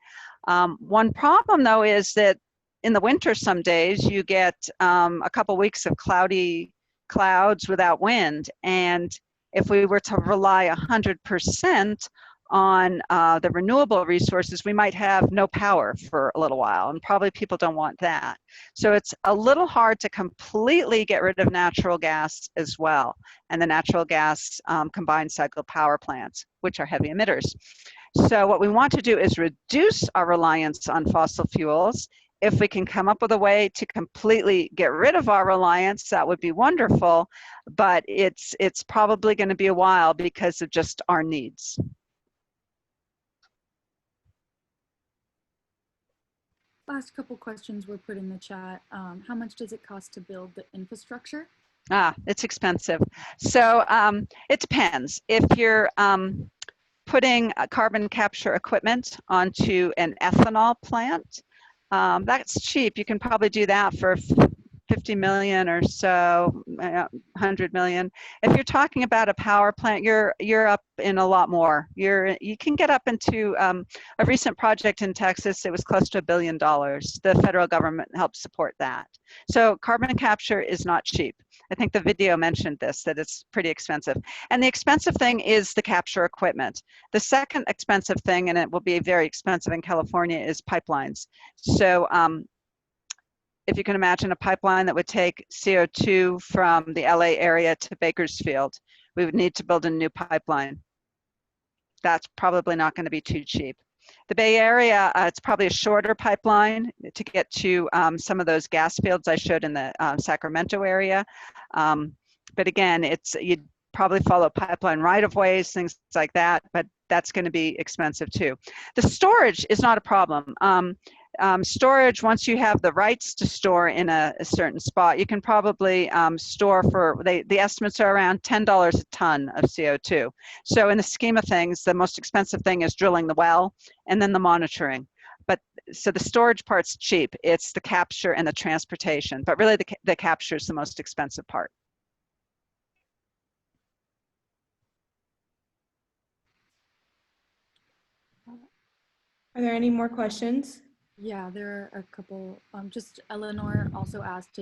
One problem though is that in the winter some days you get a couple weeks of cloudy clouds without wind, and if we were to rely 100% on the renewable resources, we might have no power for a little while, and probably people don't want that. So it's a little hard to completely get rid of natural gas as well, and the natural gas combined cycle power plants, which are heavy emitters. So what we want to do is reduce our reliance on fossil fuels. If we can come up with a way to completely get rid of our reliance, that would be wonderful, but it's probably going to be a while because of just our needs.
Last couple questions were put in the chat. How much does it cost to build the infrastructure?
It's expensive. So it depends. If you're putting carbon capture equipment onto an ethanol plant, that's cheap. You can probably do that for 50 million or so, 100 million. If you're talking about a power plant, you're up in a lot more. You can get up into a recent project in Texas. It was close to $1 billion. The federal government helped support that. So carbon capture is not cheap. I think the video mentioned this, that it's pretty expensive. And the expensive thing is the capture equipment. The second expensive thing, and it will be very expensive in California, is pipelines. So if you can imagine a pipeline that would take CO2 from the LA area to Bakersfield, we would need to build a new pipeline. That's probably not going to be too cheap. The Bay Area, it's probably a shorter pipeline to get to some of those gas fields I showed in the Sacramento area. But again, you'd probably follow pipeline right-of-ways, things like that, but that's going to be expensive too. The storage is not a problem. Storage, once you have the rights to store in a certain spot, you can probably store for, the estimates are around $10 a ton of CO2. So in the scheme of things, the most expensive thing is drilling the well and then the monitoring. But so the storage part's cheap. It's the capture and the transportation. But really the capture is the most expensive part.
Are there any more questions?
Yeah, there are a couple. Just Eleanor also asked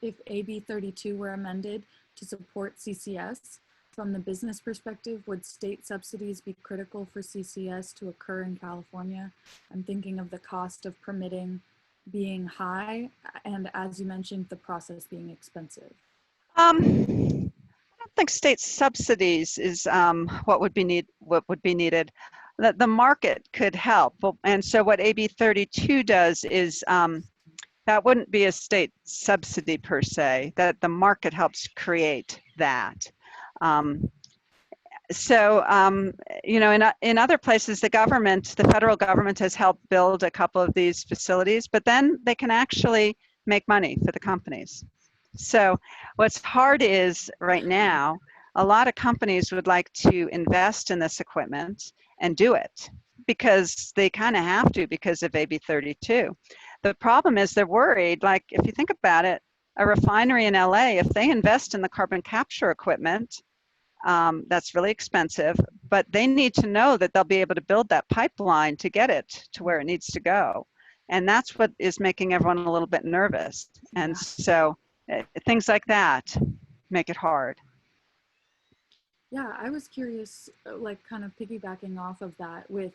if AB 32 were amended to support CCS. From the business perspective, would state subsidies be critical for CCS to occur in California? I'm thinking of the cost of permitting being high, and as you mentioned, the process being expensive.
I don't think state subsidies is what would be needed. The market could help, and so what AB 32 does is that wouldn't be a state subsidy per se. That the market helps create that. You know, in other places, the federal government has helped build a couple of these facilities, but then they can actually make money for the companies. So what's hard is right now, a lot of companies would like to invest in this equipment and do it because they kind of have to because of AB 32. The problem is they're worried, like if you think about it, a refinery in LA, if they invest in the carbon capture equipment, that's really expensive, but they need to know that they'll be able to build that pipeline to get it to where it needs to go. And that's what is making everyone a little bit nervous. And so things like that make it hard.
Yeah, I was curious, like kind of piggybacking off of that with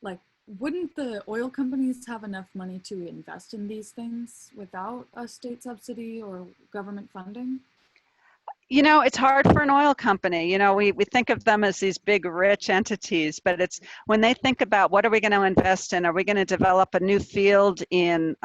like, wouldn't the oil companies have enough money to invest in these things without a state subsidy or government funding?
You know, it's hard for an oil company. You know, we think of them as these big, rich entities, but it's when they think about what are we going to invest in? Are we going to develop a new field in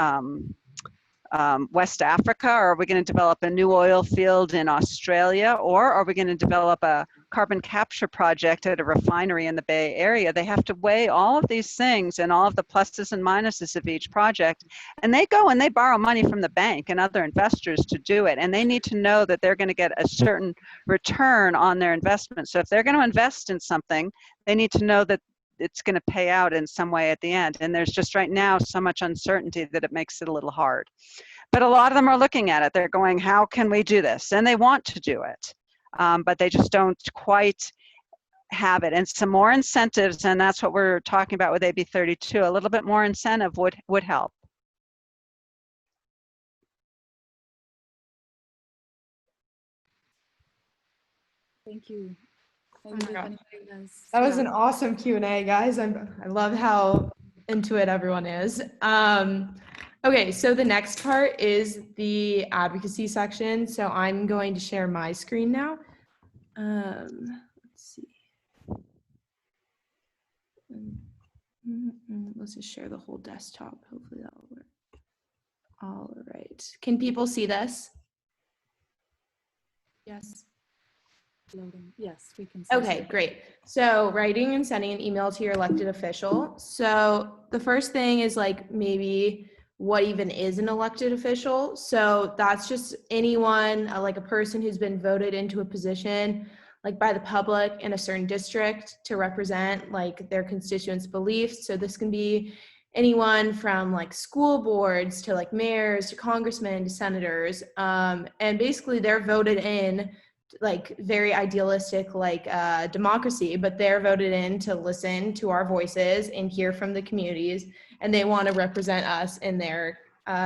West Africa, or are we going to develop a new oil field in Australia, or are we going to develop a carbon capture project at a refinery in the Bay Area? They have to weigh all of these things and all of the pluses and minuses of each project, and they go and they borrow money from the bank and other investors to do it, and they need to know that they're going to get a certain return on their investment. So if they're going to invest in something, they need to know that it's going to pay out in some way at the end. And there's just right now so much uncertainty that it makes it a little hard. But a lot of them are looking at it. They're going, how can we do this? And they want to do it, but they just don't quite have it. And some more incentives, and that's what we're talking about with AB 32, a little bit more incentive would help.
Thank you. Maybe if anybody has,
That was
yeah.
an awesome Q&A, guys. I love how into it everyone is. Okay, so the next part is the advocacy section. So I'm going to share my screen now. Let's see. Let's just share the whole desktop. Hopefully that'll work. All right. Can people see this? Yes.
Loading. Yes, we can see.
Okay, great. So writing and sending an email to your elected official. So the first thing is like maybe what even is an elected official? So that's just anyone, like a person who's been voted into a position like by the public in a certain district to represent like their constituents' beliefs. So this can be anyone from like school boards to like mayors to congressmen to senators. And basically they're voted in like very idealistic like democracy, but they're voted in to listen to our voices and hear from the communities, and they want to represent us in their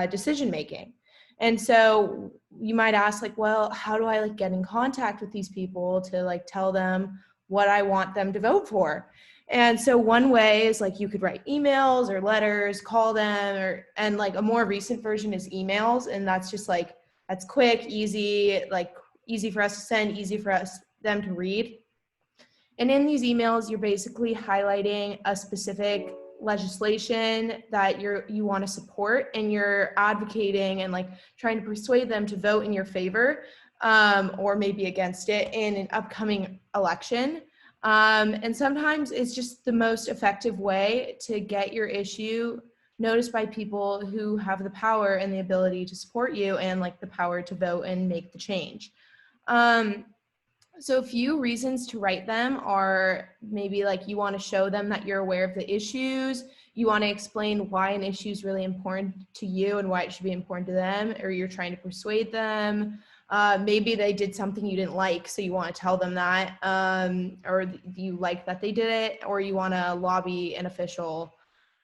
decision making. And so you might ask like, well, how do I like get in contact with these people to like tell them what I want them to vote for? And so one way is like you could write emails or letters, call them, and like a more recent version is emails, and that's just like, that's quick, easy, like easy for us to send, easy for them to read. And in these emails, you're basically highlighting a specific legislation that you want to support, and you're advocating and like trying to persuade them to vote in your favor or maybe against it in an upcoming election. And sometimes it's just the most effective way to get your issue noticed by people who have the power and the ability to support you and like the power to vote and make the change. So a few reasons to write them are maybe like you want to show them that you're aware of the issues, you want to explain why an issue is really important to you and why it should be important to them, or you're trying to persuade them. Maybe they did something you didn't like, so you want to tell them that, or you like that they did it, or you want to lobby an official,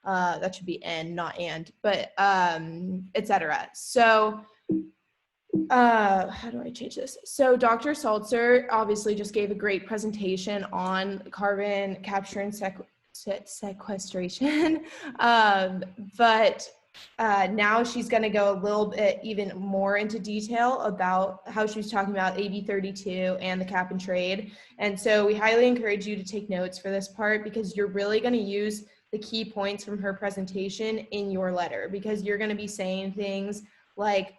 that should be and, not and, but etc. So how do I change this? So Dr. Saltzer obviously just gave a great presentation on carbon capture and sequestration, but now she's going to go a little bit even more into detail about how she was talking about AB 32 and the cap and trade. And so we highly encourage you to take notes for this part, because you're really going to use the key points from her presentation in your letter, because you're going to be saying things like,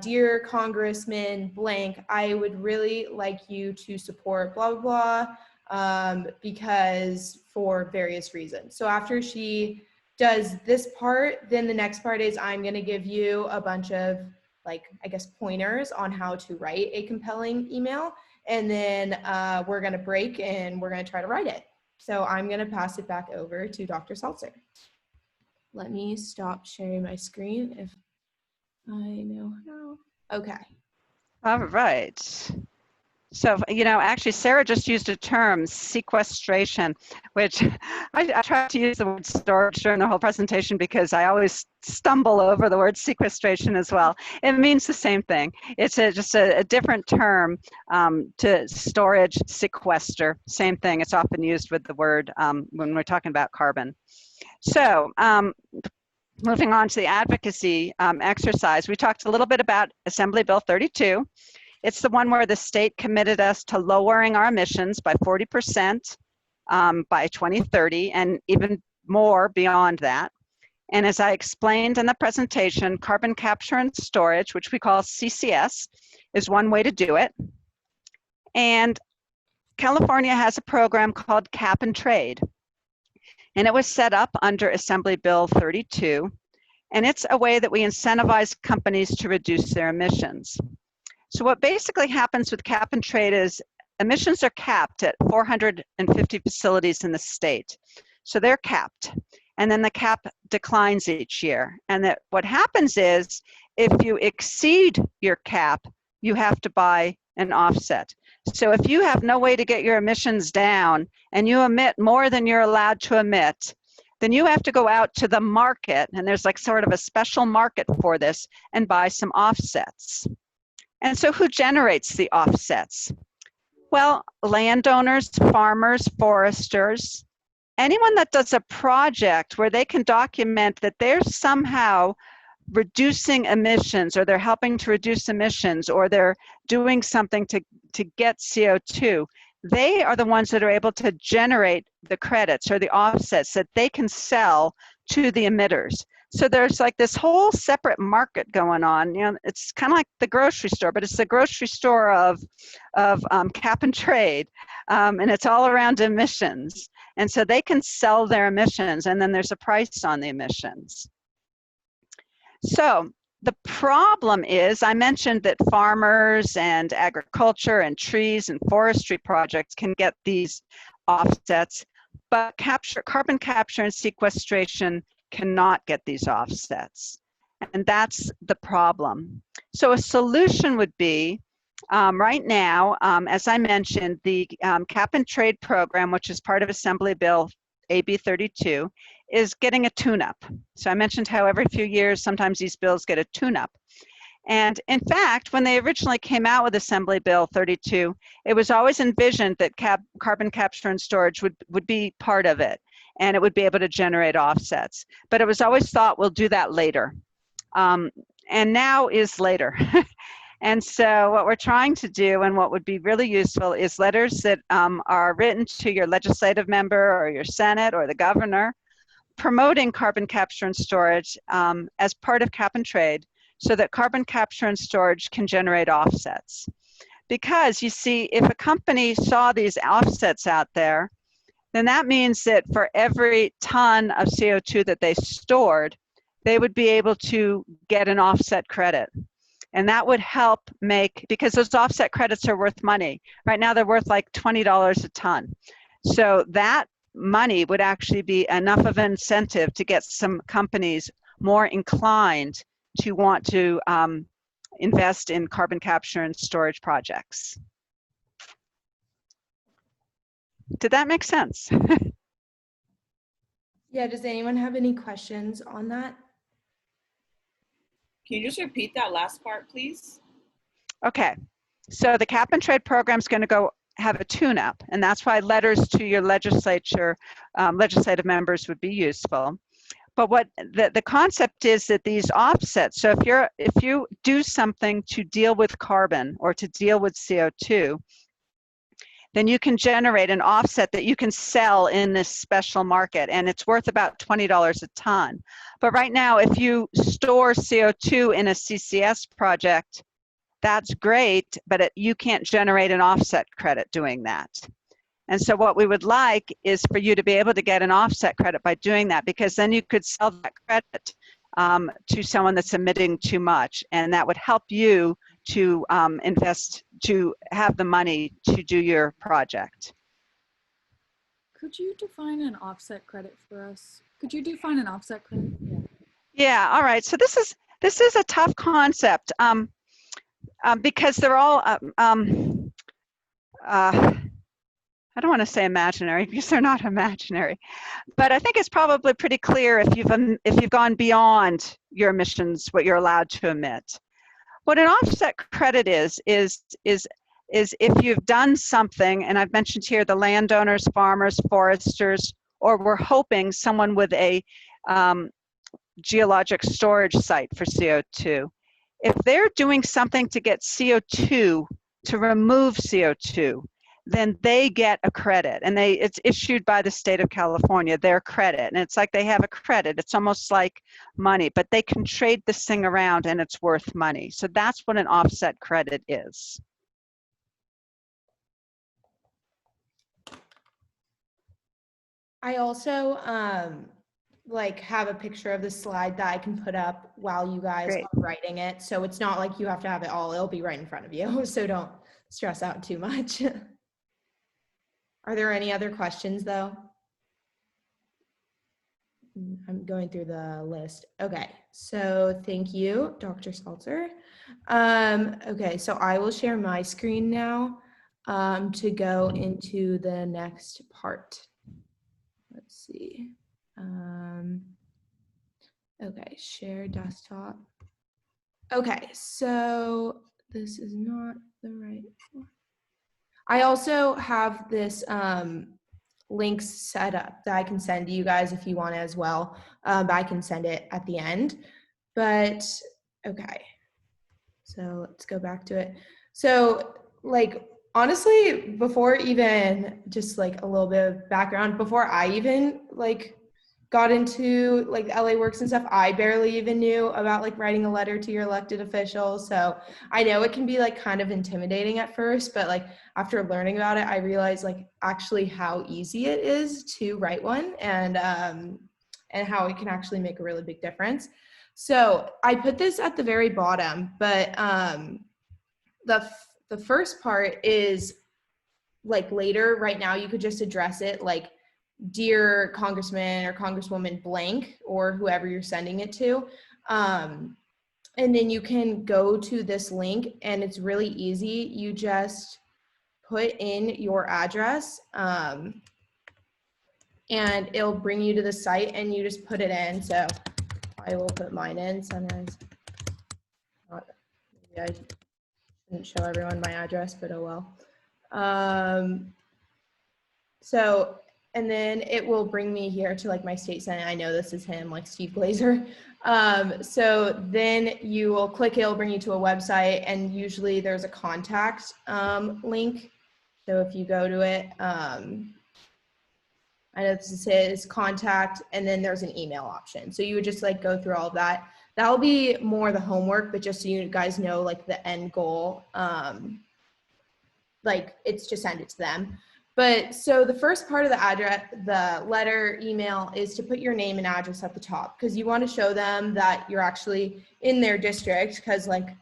dear Congressman blank, I would really like you to support blah, blah, blah, because for various reasons. So after she does this part, then the next part is I'm going to give you a bunch of like, I guess, pointers on how to write a compelling email. And then we're going to break and we're going to try to write it. So I'm going to pass it back over to Dr. Saltzer. Let me stop sharing my screen if I know how. Okay.
All right. So, you know, actually, Sarah just used a term, sequestration, which I tried to use the word storage during the whole presentation because I always stumble over the word sequestration as well. It means the same thing. It's just a different term to storage, sequester, same thing. It's often used with the word when we're talking about carbon. So, moving on to the advocacy exercise, we talked a little bit about Assembly Bill 32. It's the one where the state committed us to lowering our emissions by 40% by 2030 and even more beyond that. And as I explained in the presentation, carbon capture and storage, which we call CCS, is one way to do it. And California has a program called Cap and Trade. And it was set up under Assembly Bill 32. And it's a way that we incentivize companies to reduce their emissions. So what basically happens with cap and trade is emissions are capped at 450 facilities in the state. So they're capped. And then the cap declines each year. And that what happens is if you exceed your cap, you have to buy an offset. So if you have no way to get your emissions down and you emit more than you're allowed to emit, then you have to go out to the market, and there's like sort of a special market for this, and buy some offsets. And so who generates the offsets? Well, landowners, farmers, foresters, anyone that does a project where they can document that they're somehow reducing emissions, or they're helping to reduce emissions, or they're doing something to get CO2, they are the ones that are able to generate the credits or the offsets that they can sell to the emitters. So there's like this whole separate market going on. You know, it's kind of like the grocery store, but it's the grocery store of cap and trade, and it's all around emissions. And so they can sell their emissions, and then there's a price on the emissions. So the problem is, I mentioned that farmers and agriculture and trees and forestry projects can get these offsets, but carbon capture and sequestration cannot get these offsets. And that's the problem. So a solution would be, right now, as I mentioned, the cap and trade program, which is part of Assembly Bill AB 32, is getting a tune-up. So I mentioned how every few years, sometimes these bills get a tune-up. And in fact, when they originally came out with Assembly Bill 32, it was always envisioned that carbon capture and storage would be part of it, and it would be able to generate offsets. But it was always thought, we'll do that later. And now is later. And so what we're trying to do, and what would be really useful, is letters that are written to your legislative member or your Senate or the governor, promoting carbon capture and storage as part of cap and trade, so that carbon capture and storage can generate offsets. Because you see, if a company saw these offsets out there, then that means that for every ton of CO2 that they stored, they would be able to get an offset credit. And that would help make, because those offset credits are worth money. Right now they're worth like $20 a ton. So that money would actually be enough of an incentive to get some companies more inclined to want to invest in carbon capture and storage projects. Did that make sense?
Yeah, does anyone have any questions on that?
Can you just repeat that last part, please?
Okay, so the cap and trade program is going to go have a tune-up, and that's why letters to your legislative members would be useful. But what the concept is that these offsets, so if you do something to deal with carbon or to deal with CO2, then you can generate an offset that you can sell in this special market, and it's worth about $20 a ton. But right now, if you store CO2 in a CCS project, that's great, but you can't generate an offset credit doing that. And so what we would like is for you to be able to get an offset credit by doing that, because then you could sell that credit to someone that's emitting too much, and that would help you to invest, to have the money to do your project.
Could you define an offset credit for us? Could you define an offset credit?
Yeah, all right. So this is a tough concept because they're all I don't want to say imaginary because they're not imaginary, but I think it's probably pretty clear if you've gone beyond your emissions, what you're allowed to emit. What an offset credit is if you've done something, and I've mentioned here the landowners, farmers, foresters, or we're hoping someone with a geologic storage site for CO2. If they're doing something to get CO2, to remove CO2, then they get a credit, and it's issued by the state of California, their credit. And it's like they have a credit. It's almost like money, but they can trade this thing around and it's worth money. So that's what an offset credit is.
I also have a picture of the slide that I can put up while you guys are writing it. So it's not like you have to have it all, it'll be right in front of you. So don't stress out too much. Are there any other questions though? I'm going through the list. Okay, so thank you, Dr. Saltzer. Okay, so I will share my screen now to go into the next part. Let's see. Okay, share desktop. Okay, so this is not the right one. I also have this links set up that I can send to you guys if you want as well. But I can send it at the end. But okay, so let's go back to it. So like, honestly, before even just like a little bit of background, before I even like got into like LA Works and stuff, I barely even knew about like writing a letter to your elected officials. So I know it can be like kind of intimidating at first, but like after learning about it, I realized like actually how easy it is to write one, and how it can actually make a really big difference. So I put this at the very bottom, but the first part is like later. Right now you could just address it like, dear Congressman or Congresswoman blank, or whoever you're sending it to. And then you can go to this link, and it's really easy. You just put in your address, and it'll bring you to the site, and you just put it in. So I will put mine in. Sometimes maybe I shouldn't show everyone my address, but oh well. So, and then it will bring me here to like my state senate. I know this is him, like Steve Glazer. So then you will click, it'll bring you to a website, and usually there's a contact link. So if you go to it, I know this says contact, and then there's an email option. So you would just like go through all of that. That'll be more the homework, but just so you guys know, like the end goal, like it's to send it to them. But so the first part of the address, the letter, email, is to put your name and address at the top, because you want to show them that you're actually in their district, because like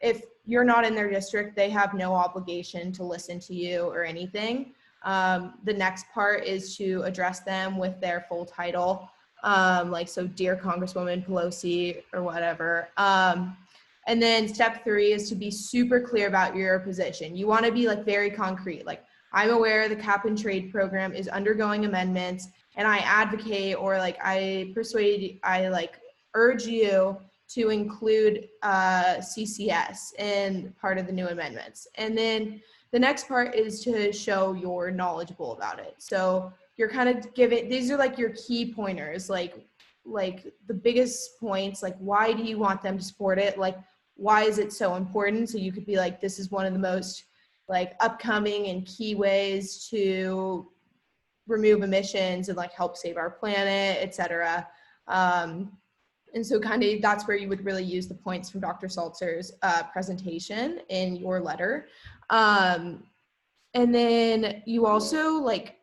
if you're not in their district, they have no obligation to listen to you or anything. The next part is to address them with their full title, like so dear Congresswoman Pelosi or whatever. And then step 3 is to be super clear about your position. You want to be like very concrete, like, I'm aware the cap and trade program is undergoing amendments, and I advocate, or like I urge you to include CCS in part of the new amendments. And then the next part is to show you're knowledgeable about it. So you're kind of giving, these are like your key pointers, like the biggest points, like why do you want them to support it? Like, why is it so important? So you could be like, this is one of the most like upcoming and key ways to remove emissions and like help save our planet, etc. And so kind of that's where you would really use the points from Dr. Saltzer's presentation in your letter. And then you also like,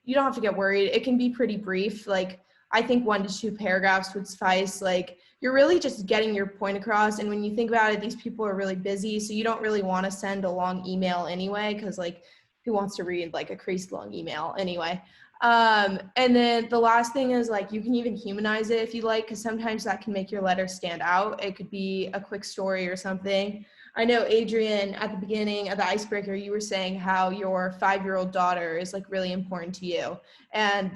you don't have to get worried. It can be pretty brief. Like I think 1 to 2 paragraphs would suffice. Like you're really just getting your point across. And when you think about it, these people are really busy. So you don't really want to send a long email anyway, because like who wants to read like a crazy long email anyway? And then the last thing is like, you can even humanize it if you like, because sometimes that can make your letter stand out. It could be a quick story or something. I know, Adrian, at the beginning of the icebreaker, you were saying how your 5-year-old daughter is like really important to you, and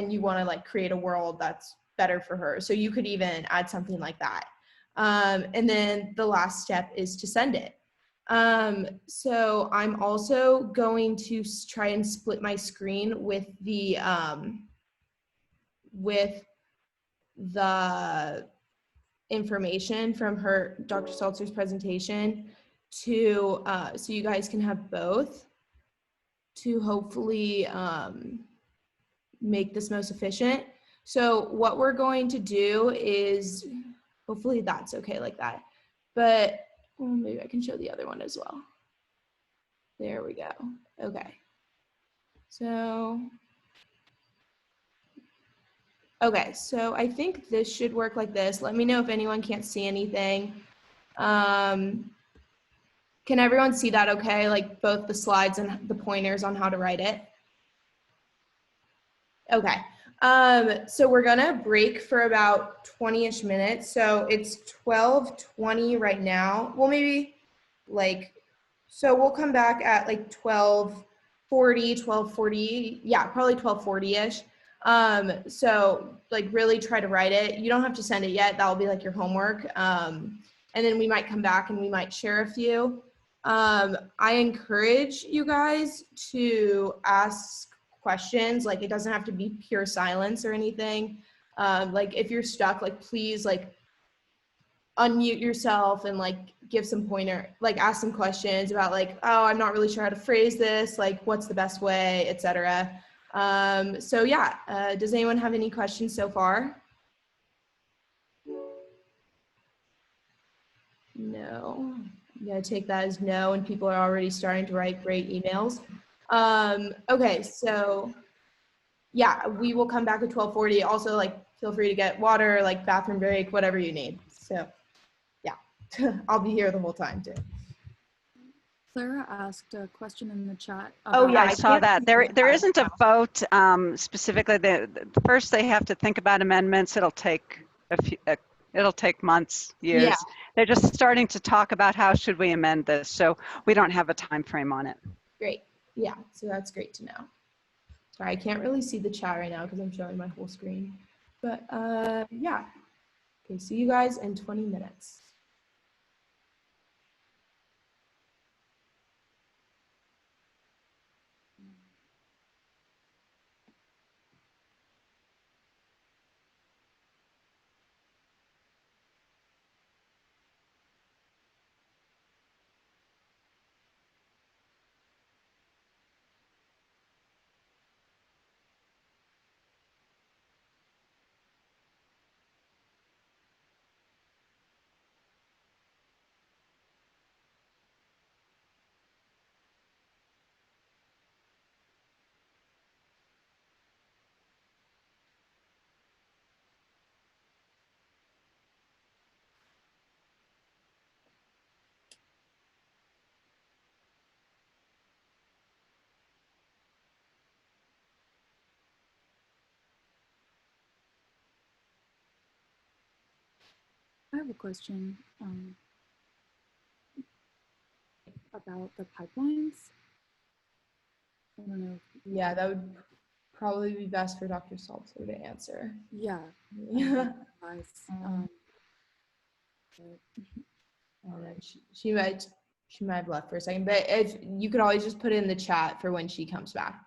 you want to like create a world that's better for her. So you could even add something like that. And then the last step is to send it. So I'm also going to try and split my screen with the information from Dr. Saltzer's presentation to so you guys can have both, to hopefully make this most efficient. So what we're going to do is, hopefully that's okay like that, but maybe I can show the other one as well. There we go. Okay. So I think this should work like this. Let me know if anyone can't see anything. Can everyone see that okay? Like both the slides and the pointers on how to write it? Okay. So we're gonna break for about 20-ish minutes. So it's 12:20 right now. Well, maybe like, so we'll come back at like 12:40, yeah, probably 12:40-ish. So like really try to write it. You don't have to send it yet. That'll be like your homework. And then we might come back and we might share a few. I encourage you guys to ask questions. Like, it doesn't have to be pure silence or anything. Like, if you're stuck, like, please, like, unmute yourself and like give some pointer, like ask some questions about like, oh, I'm not really sure how to phrase this, like what's the best way, etc. So yeah, does anyone have any questions so far? No, I'm gonna take that as no, and people are already starting to write great emails. Okay, so yeah, we will come back at 12:40. Also, like, feel free to get water, like bathroom break, whatever you need. So yeah, I'll be here the whole time too.
Clara asked a question in the chat.
Oh yeah, I saw that. There isn't a vote specifically. First, they have to think about amendments. It'll take it'll take months, years.
Yeah.
They're just starting to talk about how should we amend this. So we don't have a time frame on it.
Great. Yeah. So that's great to know. Sorry, I can't really see the chat right now because I'm showing my whole screen. But yeah. Okay. See you guys in 20 minutes.
I have a question about the pipelines. I don't know.
Yeah, that would probably be best for Dr. Saltzer to answer.
Yeah.
Yeah. She might have left for a second, but if you could always just put it in the chat for when she comes back.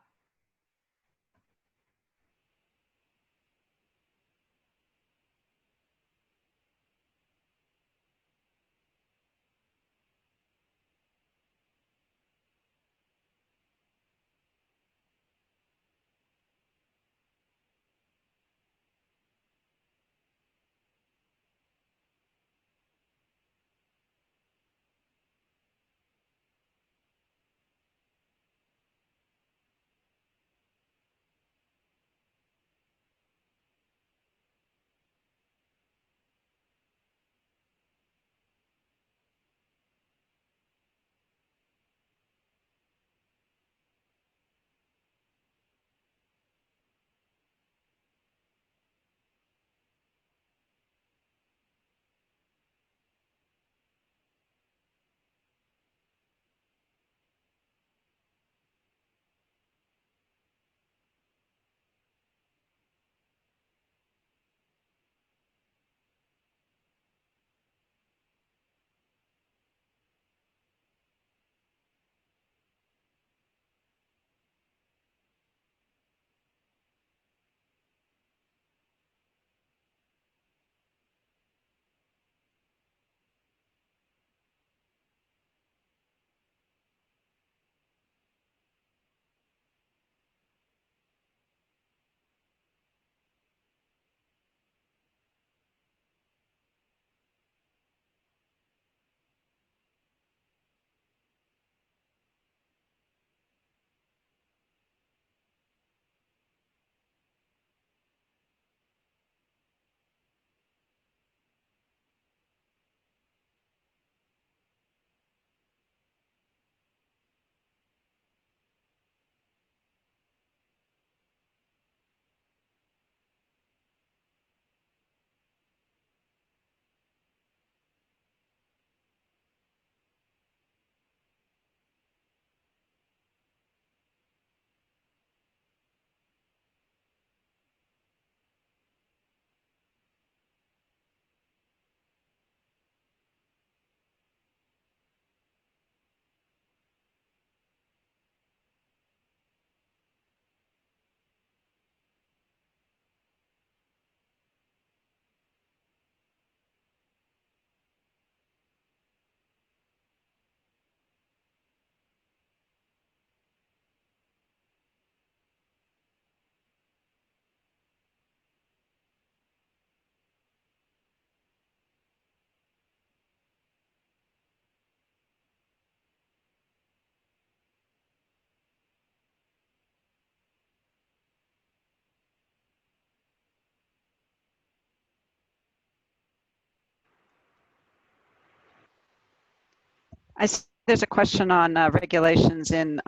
There's a question on regulations in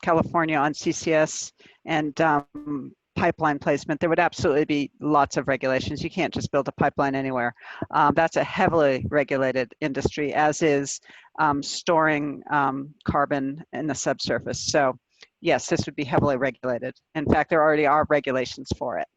California on CCS and pipeline placement. There would absolutely be lots of regulations. You can't just build a pipeline anywhere. That's a heavily regulated industry, as is storing carbon in the subsurface. So yes, this would be heavily regulated. In fact, there already are regulations for it.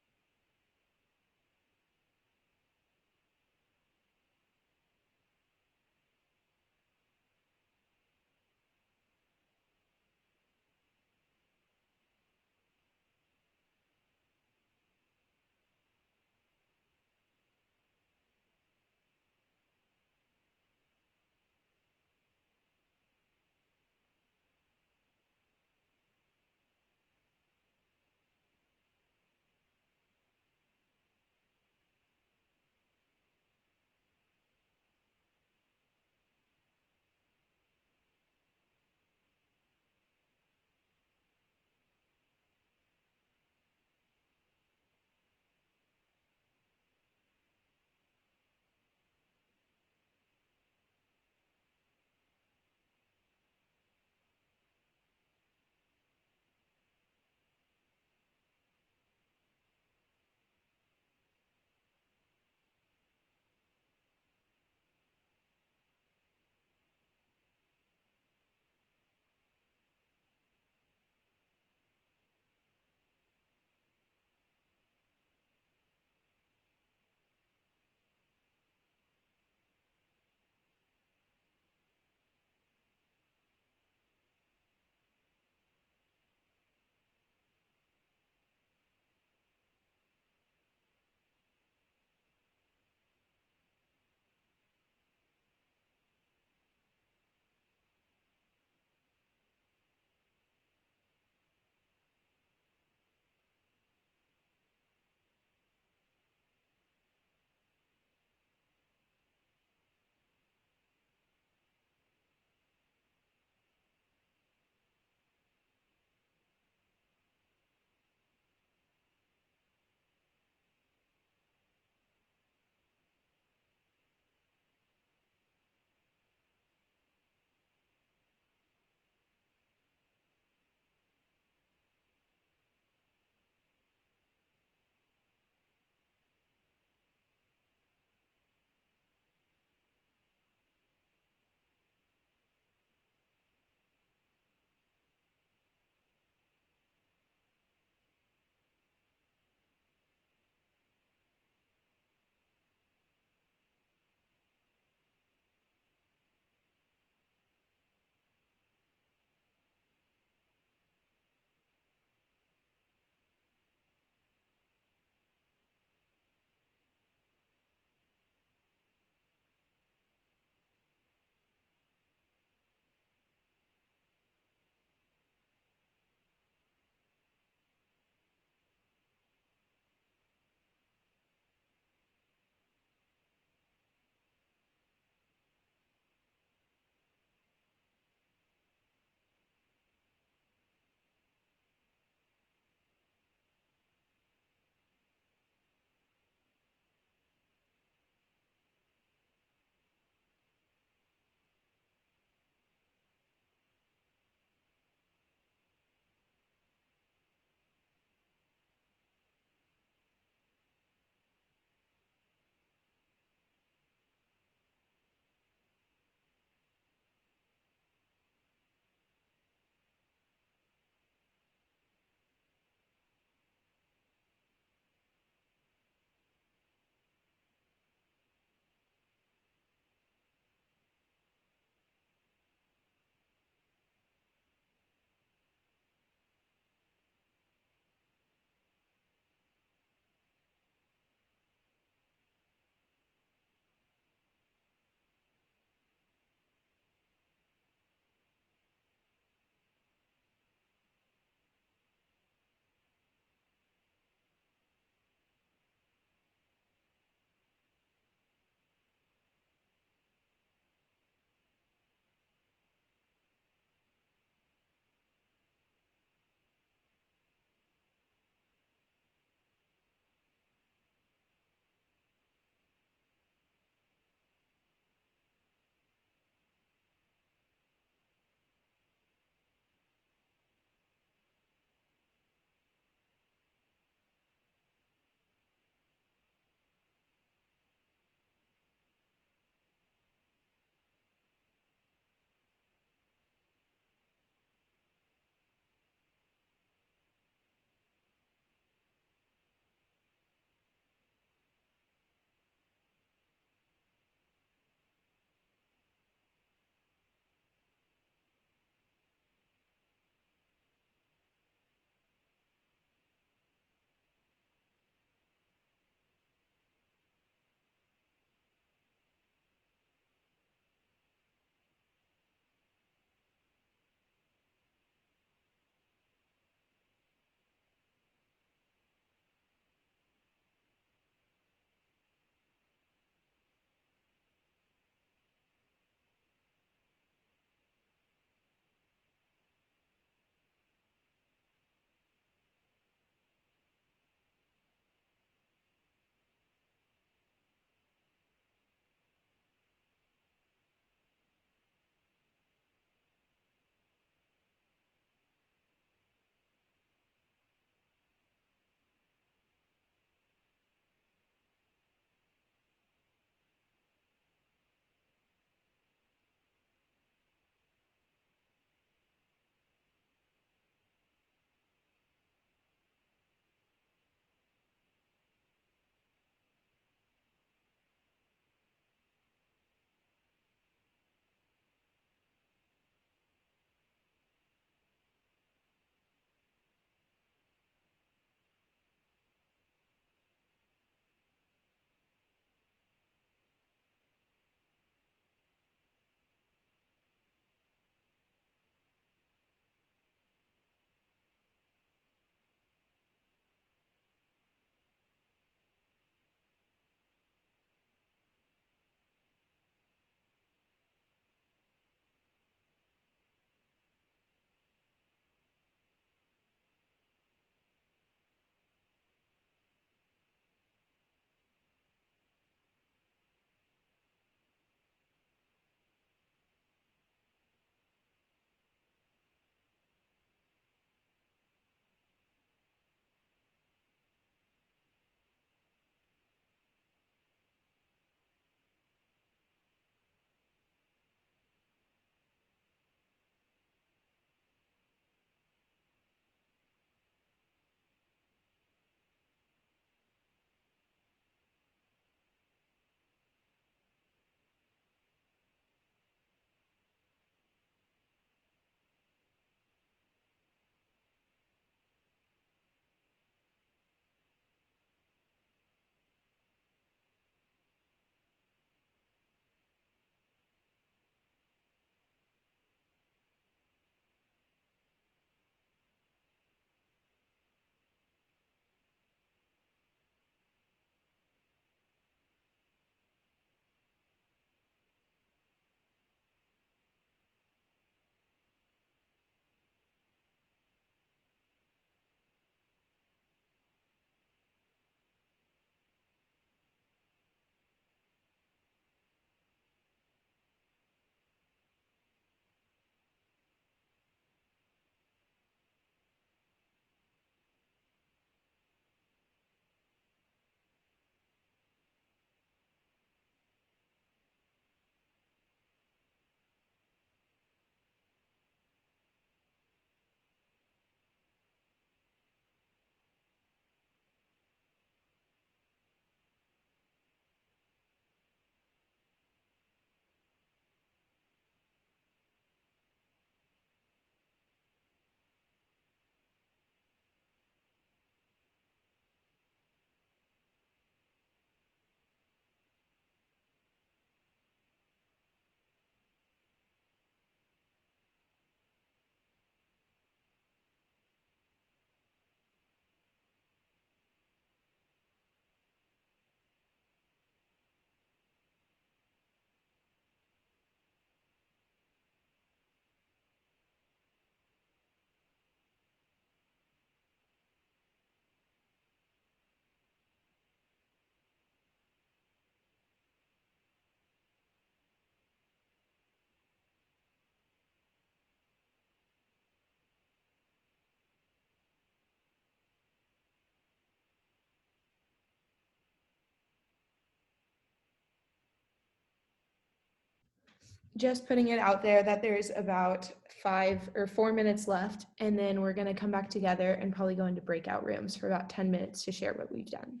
just putting it out there that there's about 5 or 4 minutes left, and then we're going to come back together and probably go into breakout rooms for about 10 minutes to share what we've done.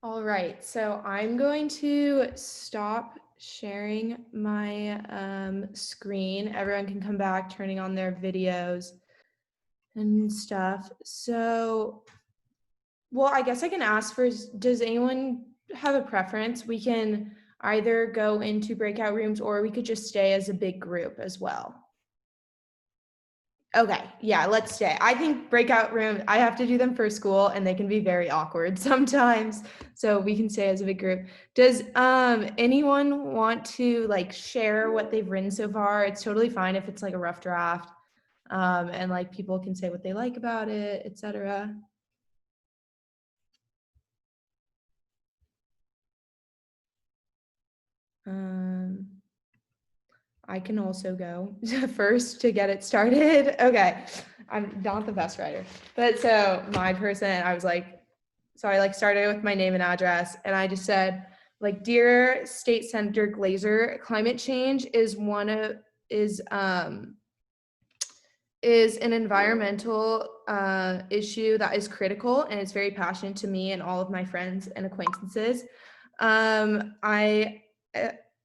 All right, so I'm going to stop sharing my screen. Everyone can come back, turning on their videos and stuff. So, well, I guess I can ask first, does anyone have a preference? We can either go into breakout rooms or we could just stay as a big group as well. Okay, yeah, let's stay. I think breakout room, I have to do them for school and they can be very awkward sometimes. So we can stay as a big group. Does anyone want to like share what they've written so far? It's totally fine if it's like a rough draft. And like people can say what they like about it, etc. I can also go first to get it started. Okay, I'm not the best writer, but so my person, I was like, so I like started with my name and address, and I just said, like, dear State Senator Glazer, climate change is an environmental issue that is critical, and it's very passionate to me and all of my friends and acquaintances.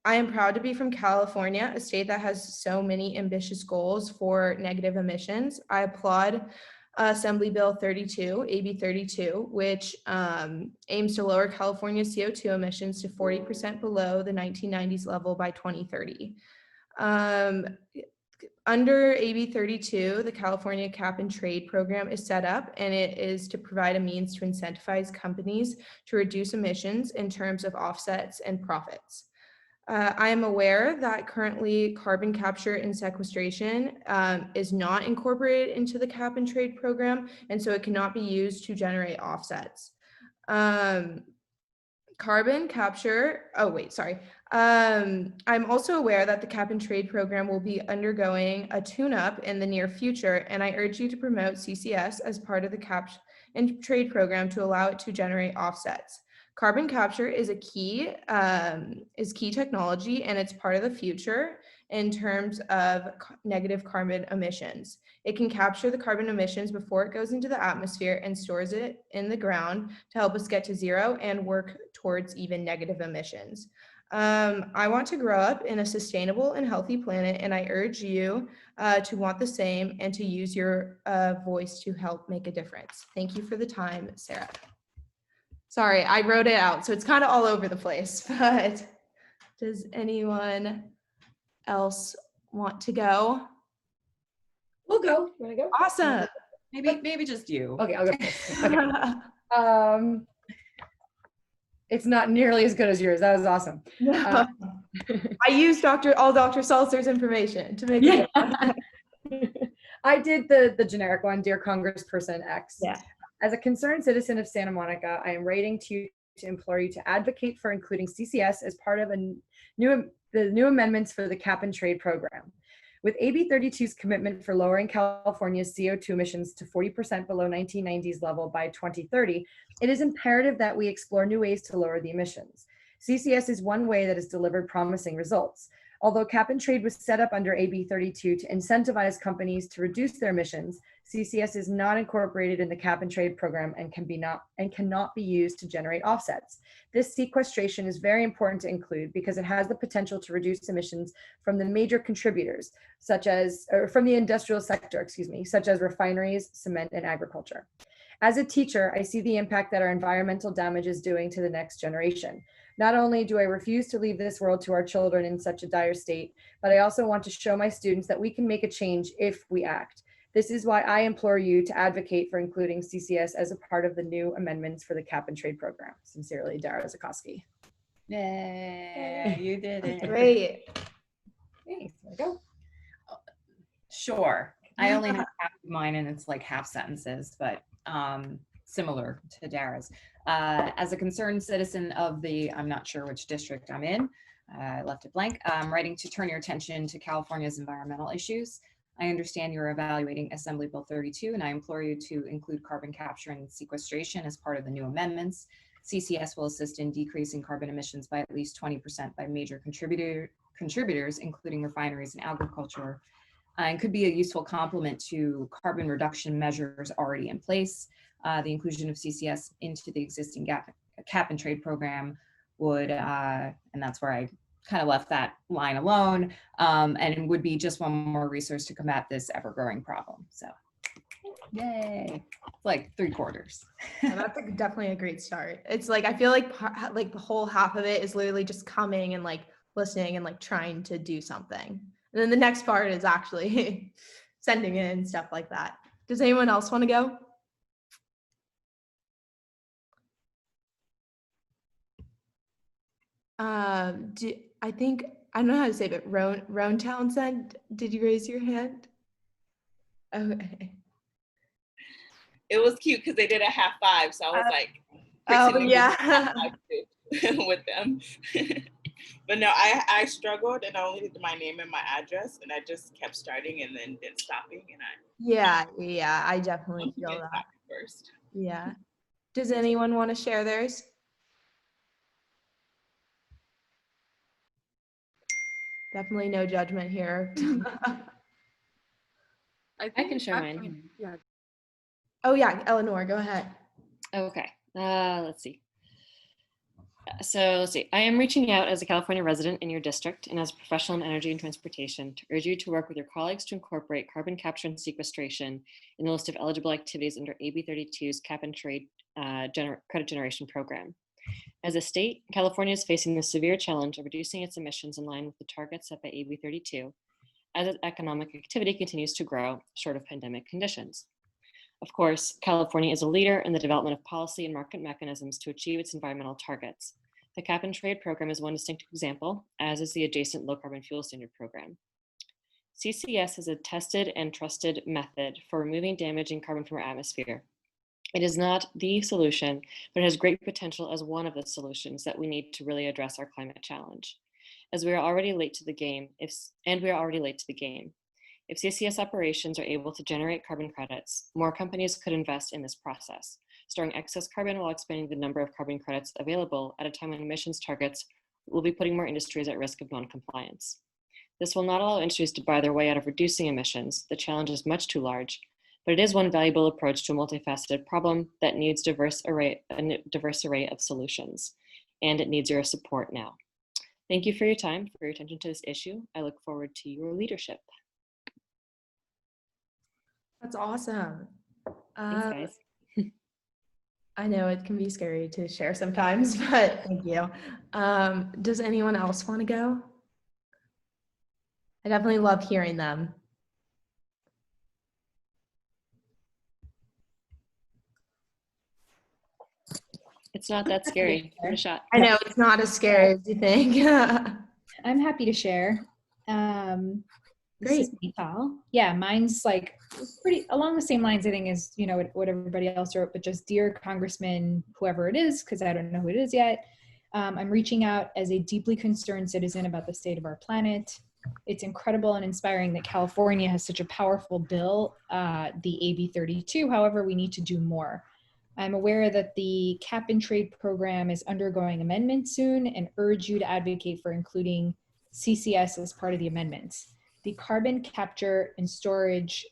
I am proud to be from California, a state that has so many ambitious goals for negative emissions. I applaud Assembly Bill 32, AB 32, which aims to lower California's CO2 emissions to 40% below the 1990s level by 2030. Under AB 32, the California Cap and Trade program is set up, and it is to provide a means to incentivize companies to reduce emissions in terms of offsets and profits. I am aware that currently carbon capture and sequestration is not incorporated into the Cap and Trade program, and so it cannot be used to generate offsets. Carbon capture, I'm also aware that the Cap and Trade program will be undergoing a tune-up in the near future, and I urge you to promote CCS as part of the Cap and Trade program to allow it to generate offsets. Carbon capture is key technology, and it's part of the future in terms of negative carbon emissions. It can capture the carbon emissions before it goes into the atmosphere and stores it in the ground to help us get to zero and work towards even negative emissions. I want to grow up in a sustainable and healthy planet, and I urge you to want the same and to use your voice to help make a difference. Thank you for the time, Sarah. Sorry, I wrote it out, so it's kind of all over the place, but does anyone else want to go?
We'll go. You want to go?
Awesome.
Maybe just you.
Okay, I'll go first. Okay. It's not nearly as good as yours. That was awesome.
I used all Dr. Saltzer's information to make it.
I did the generic one, Dear Congressperson X.
Yeah.
As a concerned citizen of Santa Monica, I am writing to you to implore you to advocate for including CCS as part of the new amendments for the Cap and Trade program. With AB 32's commitment for lowering California's CO2 emissions to 40% below 1990s level by 2030, it is imperative that we explore new ways to lower the emissions. CCS is one way that has delivered promising results. Although Cap and Trade was set up under AB 32 to incentivize companies to reduce their emissions, CCS is not incorporated in the Cap and Trade program and cannot be used to generate offsets. This sequestration is very important to include because it has the potential to reduce emissions from the major contributors, from the industrial sector, such as refineries, cement, and agriculture. As a teacher, I see the impact that our environmental damage is doing to the next generation. Not only do I refuse to leave this world to our children in such a dire state, but I also want to show my students that we can make a change if we act. This is why I implore you to advocate for including CCS as a part of the new amendments for the Cap and Trade program. Sincerely, Dara Zukoski.
Yay, you did it.
Great.
Thanks. There we go.
Sure. I only have half of mine and it's like half sentences, but similar to Dara's. As a concerned citizen of I'm not sure which district I'm in, I left it blank, I'm writing to turn your attention to California's environmental issues. I understand you're evaluating Assembly Bill 32, and I implore you to include carbon capture and sequestration as part of the new amendments. CCS will assist in decreasing carbon emissions by at least 20% by major contributors, including refineries and agriculture, and could be a useful complement to carbon reduction measures already in place. The inclusion of CCS into the existing Cap and Trade program would, and that's where I kind of left that line alone, and it would be just one more resource to combat this ever-growing problem. So, yay, like 3/4.
Yeah, that's definitely a great start. It's like, I feel like the whole half of it is literally just coming and like listening and like trying to do something. And then the next part is actually sending in stuff like that. Does anyone else want to go? I don't know how to say it, but Roan Townsend, did you raise your hand? Okay.
It was cute because they did a half five, so I was like,
oh yeah,
with them. But no, I struggled and I only did my name and my address, and I just kept starting and then stopping, and
yeah, I definitely feel that
first.
Yeah. Does anyone want to share theirs? Definitely no judgment here.
I can share mine.
Yeah. Oh yeah, Eleanor, go ahead.
Okay, let's see. So let's see. I am reaching out as a California resident in your district and as a professional in energy and transportation to urge you to work with your colleagues to incorporate carbon capture and sequestration in the list of eligible activities under AB 32's cap and trade credit generation program. As a state, California is facing the severe challenge of reducing its emissions in line with the targets set by AB 32 as its economic activity continues to grow short of pandemic conditions. Of course, California is a leader in the development of policy and market mechanisms to achieve its environmental targets. The cap and trade program is one distinct example, as is the adjacent low carbon fuel standard program. CCS is a tested and trusted method for removing damaging carbon from our atmosphere. It is not the solution, but it has great potential as one of the solutions that we need to really address our climate challenge. As we are already late to the game, If CCS operations are able to generate carbon credits, more companies could invest in this process, storing excess carbon while expanding the number of carbon credits available at a time when emissions targets will be putting more industries at risk of non-compliance. This will not allow industries to buy their way out of reducing emissions. The challenge is much too large, but it is one valuable approach to a multifaceted problem that needs a diverse array of solutions, and it needs your support now. Thank you for your time, for your attention to this issue. I look forward to your leadership.
That's awesome.
Thanks, guys.
I know it can be scary to share sometimes, but thank you. Does anyone else want to go? I definitely love hearing them.
It's not that scary. Give it a shot.
I know it's not as scary as you think.
I'm happy to share. This is Mital. Yeah, mine's like pretty along the same lines, I think, as what everybody else wrote, but just dear Congressman, whoever it is, because I don't know who it is yet. I'm reaching out as a deeply concerned citizen about the state of our planet. It's incredible and inspiring that California has such a powerful bill, the AB 32. However, we need to do more. I'm aware that the cap and trade program is undergoing amendment soon and urge you to advocate for including CCS as part of the amendments. The carbon capture and storage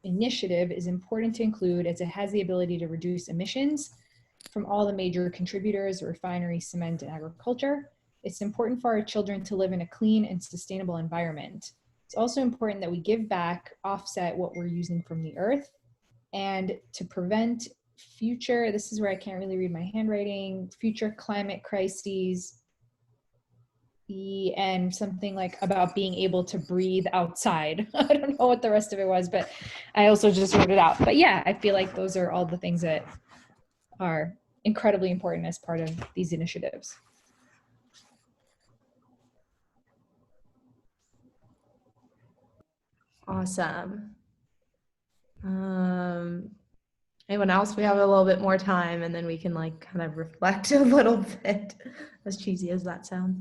initiative is important to include as it has the ability to reduce emissions from all the major contributors, refinery, cement, and agriculture. It's important for our children to live in a clean and sustainable environment. It's also important that we give back, offset what we're using from the earth, and to prevent future, this is where I can't really read my handwriting, future climate crises, and something like about being able to breathe outside. I don't know what the rest of it was, but I also just wrote it out. But yeah, I feel like those are all the things that are incredibly important as part of these initiatives.
Awesome. Anyone else? We have a little bit more time and then we can like kind of reflect a little bit, as cheesy as that sounds.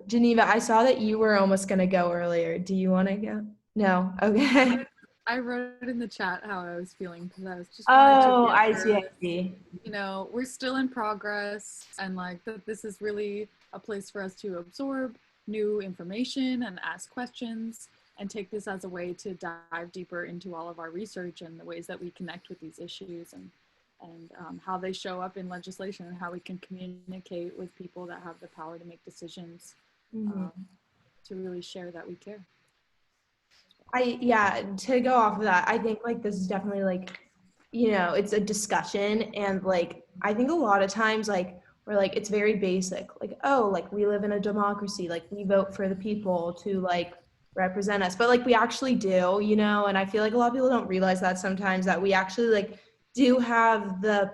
Geneva, I saw that you were almost going to go earlier. Do you want to go? No? Okay.
I wrote in the chat how I was feeling because I was just
I see.
We're still in progress, and like that this is really a place for us to absorb new information and ask questions and take this as a way to dive deeper into all of our research and the ways that we connect with these issues and how they show up in legislation and how we can communicate with people that have the power to make decisions to really share that we care.
To go off of that, I think like this is definitely like, it's a discussion, and like I think a lot of times like we're like it's very basic, like, oh, like we live in a democracy, like we vote for the people to like represent us, but like we actually do, and I feel like a lot of people don't realize that sometimes, that we actually like do have the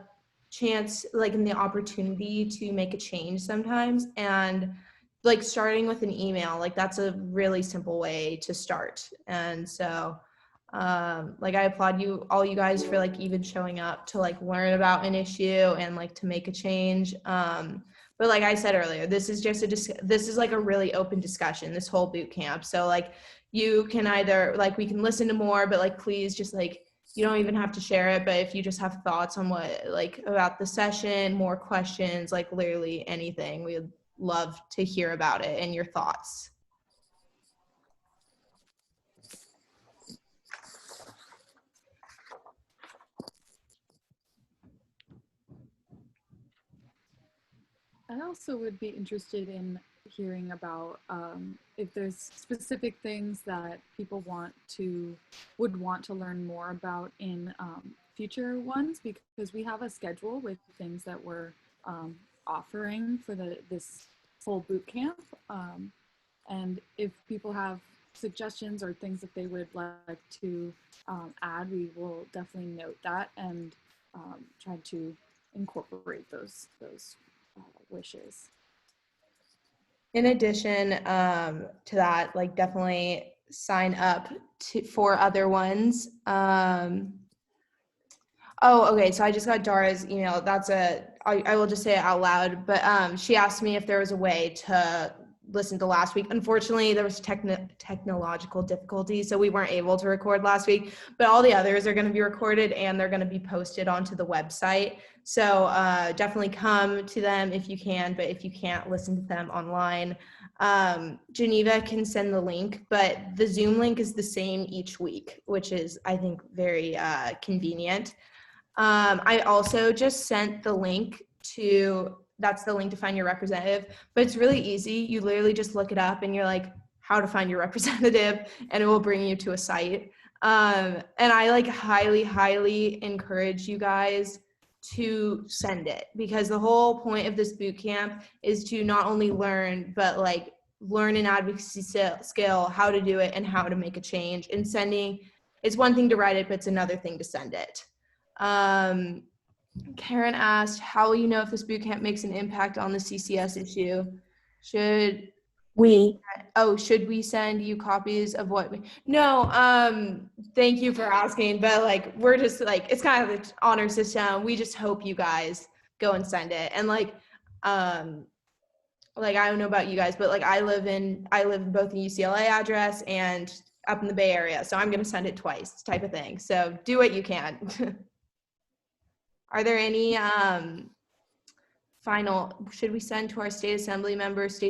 chance like and the opportunity to make a change sometimes. And like starting with an email, like that's a really simple way to start. And so like I applaud all you guys for like even showing up to like learn about an issue and like to make a change. But like I said earlier, this is just this is like a really open discussion, this whole boot camp. So like you can either like, we can listen to more, but like please just like, you don't even have to share it, but if you just have thoughts on what like about the session, more questions, like literally anything, we would love to hear about it and your thoughts.
I also would be interested in hearing about if there's specific things that people would want to learn more about in future ones, because we have a schedule with things that we're offering for this whole boot camp. And if people have suggestions or things that they would like to add, we will definitely note that and try to incorporate those wishes.
In addition to that, like definitely sign up for other ones. Oh, okay. So I just got Dara's email. I will just say it out loud, but she asked me if there was a way to listen to last week. Unfortunately, there was technological difficulties, so we weren't able to record last week, but all the others are going to be recorded and they're going to be posted onto the website. So definitely come to them if you can, but if you can't, listen to them online. Geneva can send the link, but the Zoom link is the same each week, which is, I think, very convenient. I also just sent the link that's the link to find your representative, but it's really easy. You literally just look it up and you're like, how to find your representative, and it will bring you to a site. And I like highly encourage you guys to send it, because the whole point of this boot camp is to not only learn, but like learn an advocacy skill, how to do it and how to make a change. And sending, it's one thing to write it, but it's another thing to send it. Karen asked, how will you know if this bootcamp makes an impact on the CCS issue? Should we send you copies of what? No, thank you for asking, but like, we're just like, it's kind of an honor system. We just hope you guys go and send it. And like I don't know about you guys, but like I live both in UCLA address and up in the Bay Area. So I'm going to send it twice type of thing. So do what you can. Are there any should we send to our state assembly members,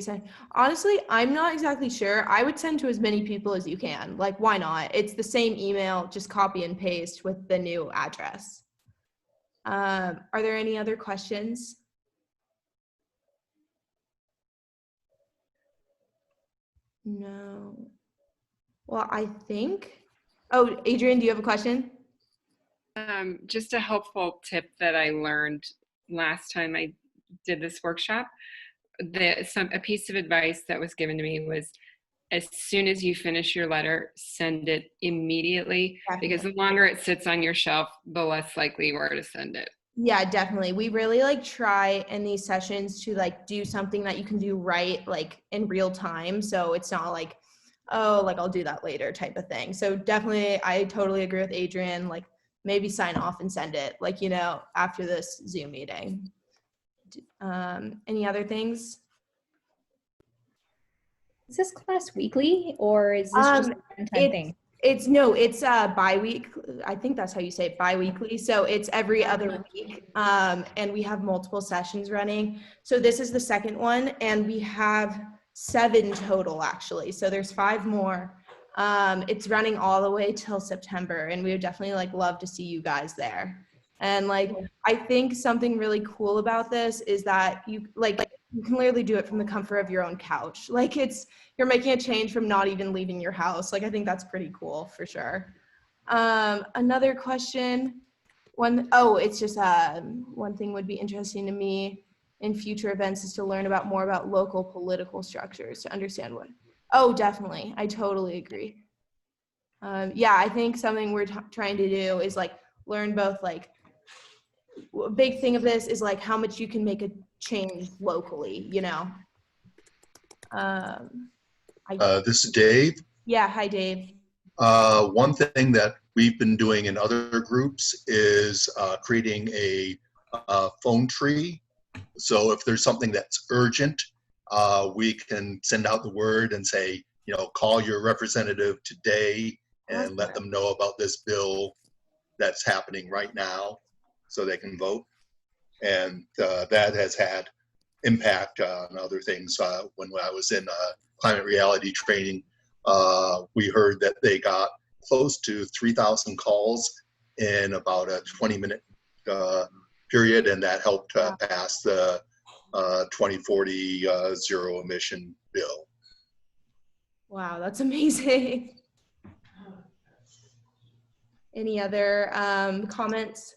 honestly, I'm not exactly sure. I would send to as many people as you can. Like, why not? It's the same email, just copy and paste with the new address. Are there any other questions? No. Well, I think, Adrian, do you have a question?
Just a helpful tip that I learned last time I did this workshop. A piece of advice that was given to me was, as soon as you finish your letter, send it immediately. Definitely. Because the longer it sits on your shelf, the less likely you are to send it.
Yeah, definitely. We really like try in these sessions to like do something that you can do right, like in real time. So it's not like, oh, like I'll do that later type of thing. So definitely, I totally agree with Adrian. Like, maybe sign off and send it, like, after this Zoom meeting. Any other things?
Is this class weekly, or is this just a one-time thing?
It's bi-week. I think that's how you say it, bi-weekly. So it's every other week. And we have multiple sessions running. So this is the second one, and we have 7 total actually. So there's 5 more. It's running all the way till September, and we would definitely like love to see you guys there. And like, I think something really cool about this is that you can literally do it from the comfort of your own couch. Like, you're making a change from not even leaving your house. Like, I think that's pretty cool for sure. Another question, it's just one thing would be interesting to me in future events is to learn more about local political structures to understand what. Oh, definitely. I totally agree. Yeah, I think something we're trying to do is like learn both, like a big thing of this is like how much you can make a change locally,
This is Dave.
Yeah, hi, Dave.
One thing that we've been doing in other groups is creating a phone tree. So if there's something that's urgent, we can send out the word and say, call your representative today and let them know about this bill that's happening right now so they can vote. And that has had impact on other things. When I was in climate reality training, we heard that they got close to 3,000 calls in about a 20-minute period, and that helped pass the 2040 zero emission bill.
Wow, that's amazing. Any other comments?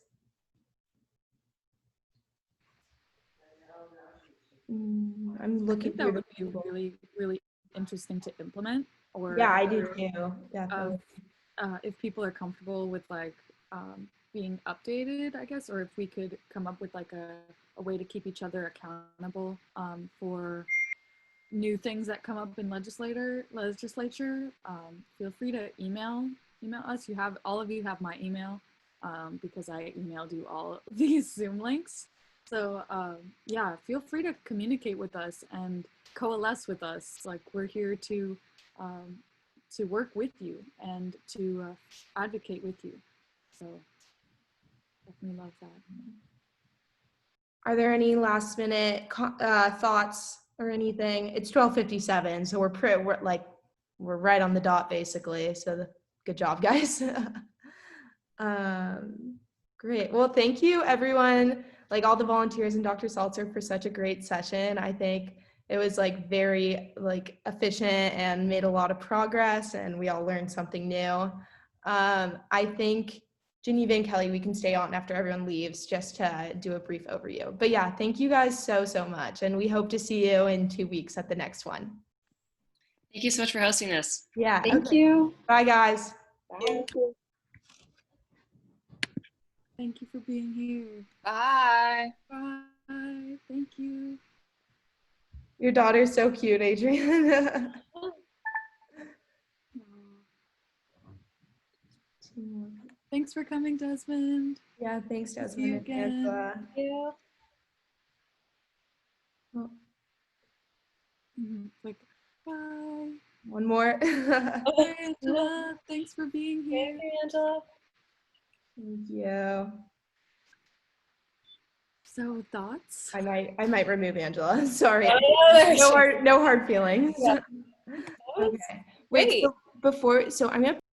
I'm
I
looking
think that
through
would
the
be really, really interesting to implement. Or
Yeah, I do too. Definitely.
if people are comfortable with like being updated, I guess, or if we could come up with like a way to keep each other accountable for new things that come up in legislature. Feel free to email us. All of you have my email because I emailed you all of these Zoom links. So yeah, feel free to communicate with us and coalesce with us. Like, we're here to work with you and to advocate with you. So definitely love that.
Are there any last minute thoughts or anything? It's 12:57, so we're right on the dot basically. So good job, guys. Great. Well, thank you everyone, like all the volunteers and Dr. Saltzer, for such a great session. I think it was like very like efficient and made a lot of progress, and we all learned something new. I think Geneva and Kelly, we can stay on after everyone leaves just to do a brief overview. But yeah, thank you guys so much, and we hope to see you in 2 weeks at the next one.
Thank you so much for hosting this.
Yeah.
Thank you.
Bye, guys.
Bye.
Thank you for being here.
Bye.
Bye. Thank you.
Your daughter's so cute, Adrian.
Thanks for coming, Desmond.
Yeah, thanks,
See
Desmond.
you again.
Yeah. Oh.
Like, bye.
One more.
Bye, Angela. Thanks for being here.
Thank you, Angela.
Thank you.
So, thoughts?
I might remove Angela. Sorry.
Oh,
No hard feelings.
Yeah.
Okay. Wait, so I'm gonna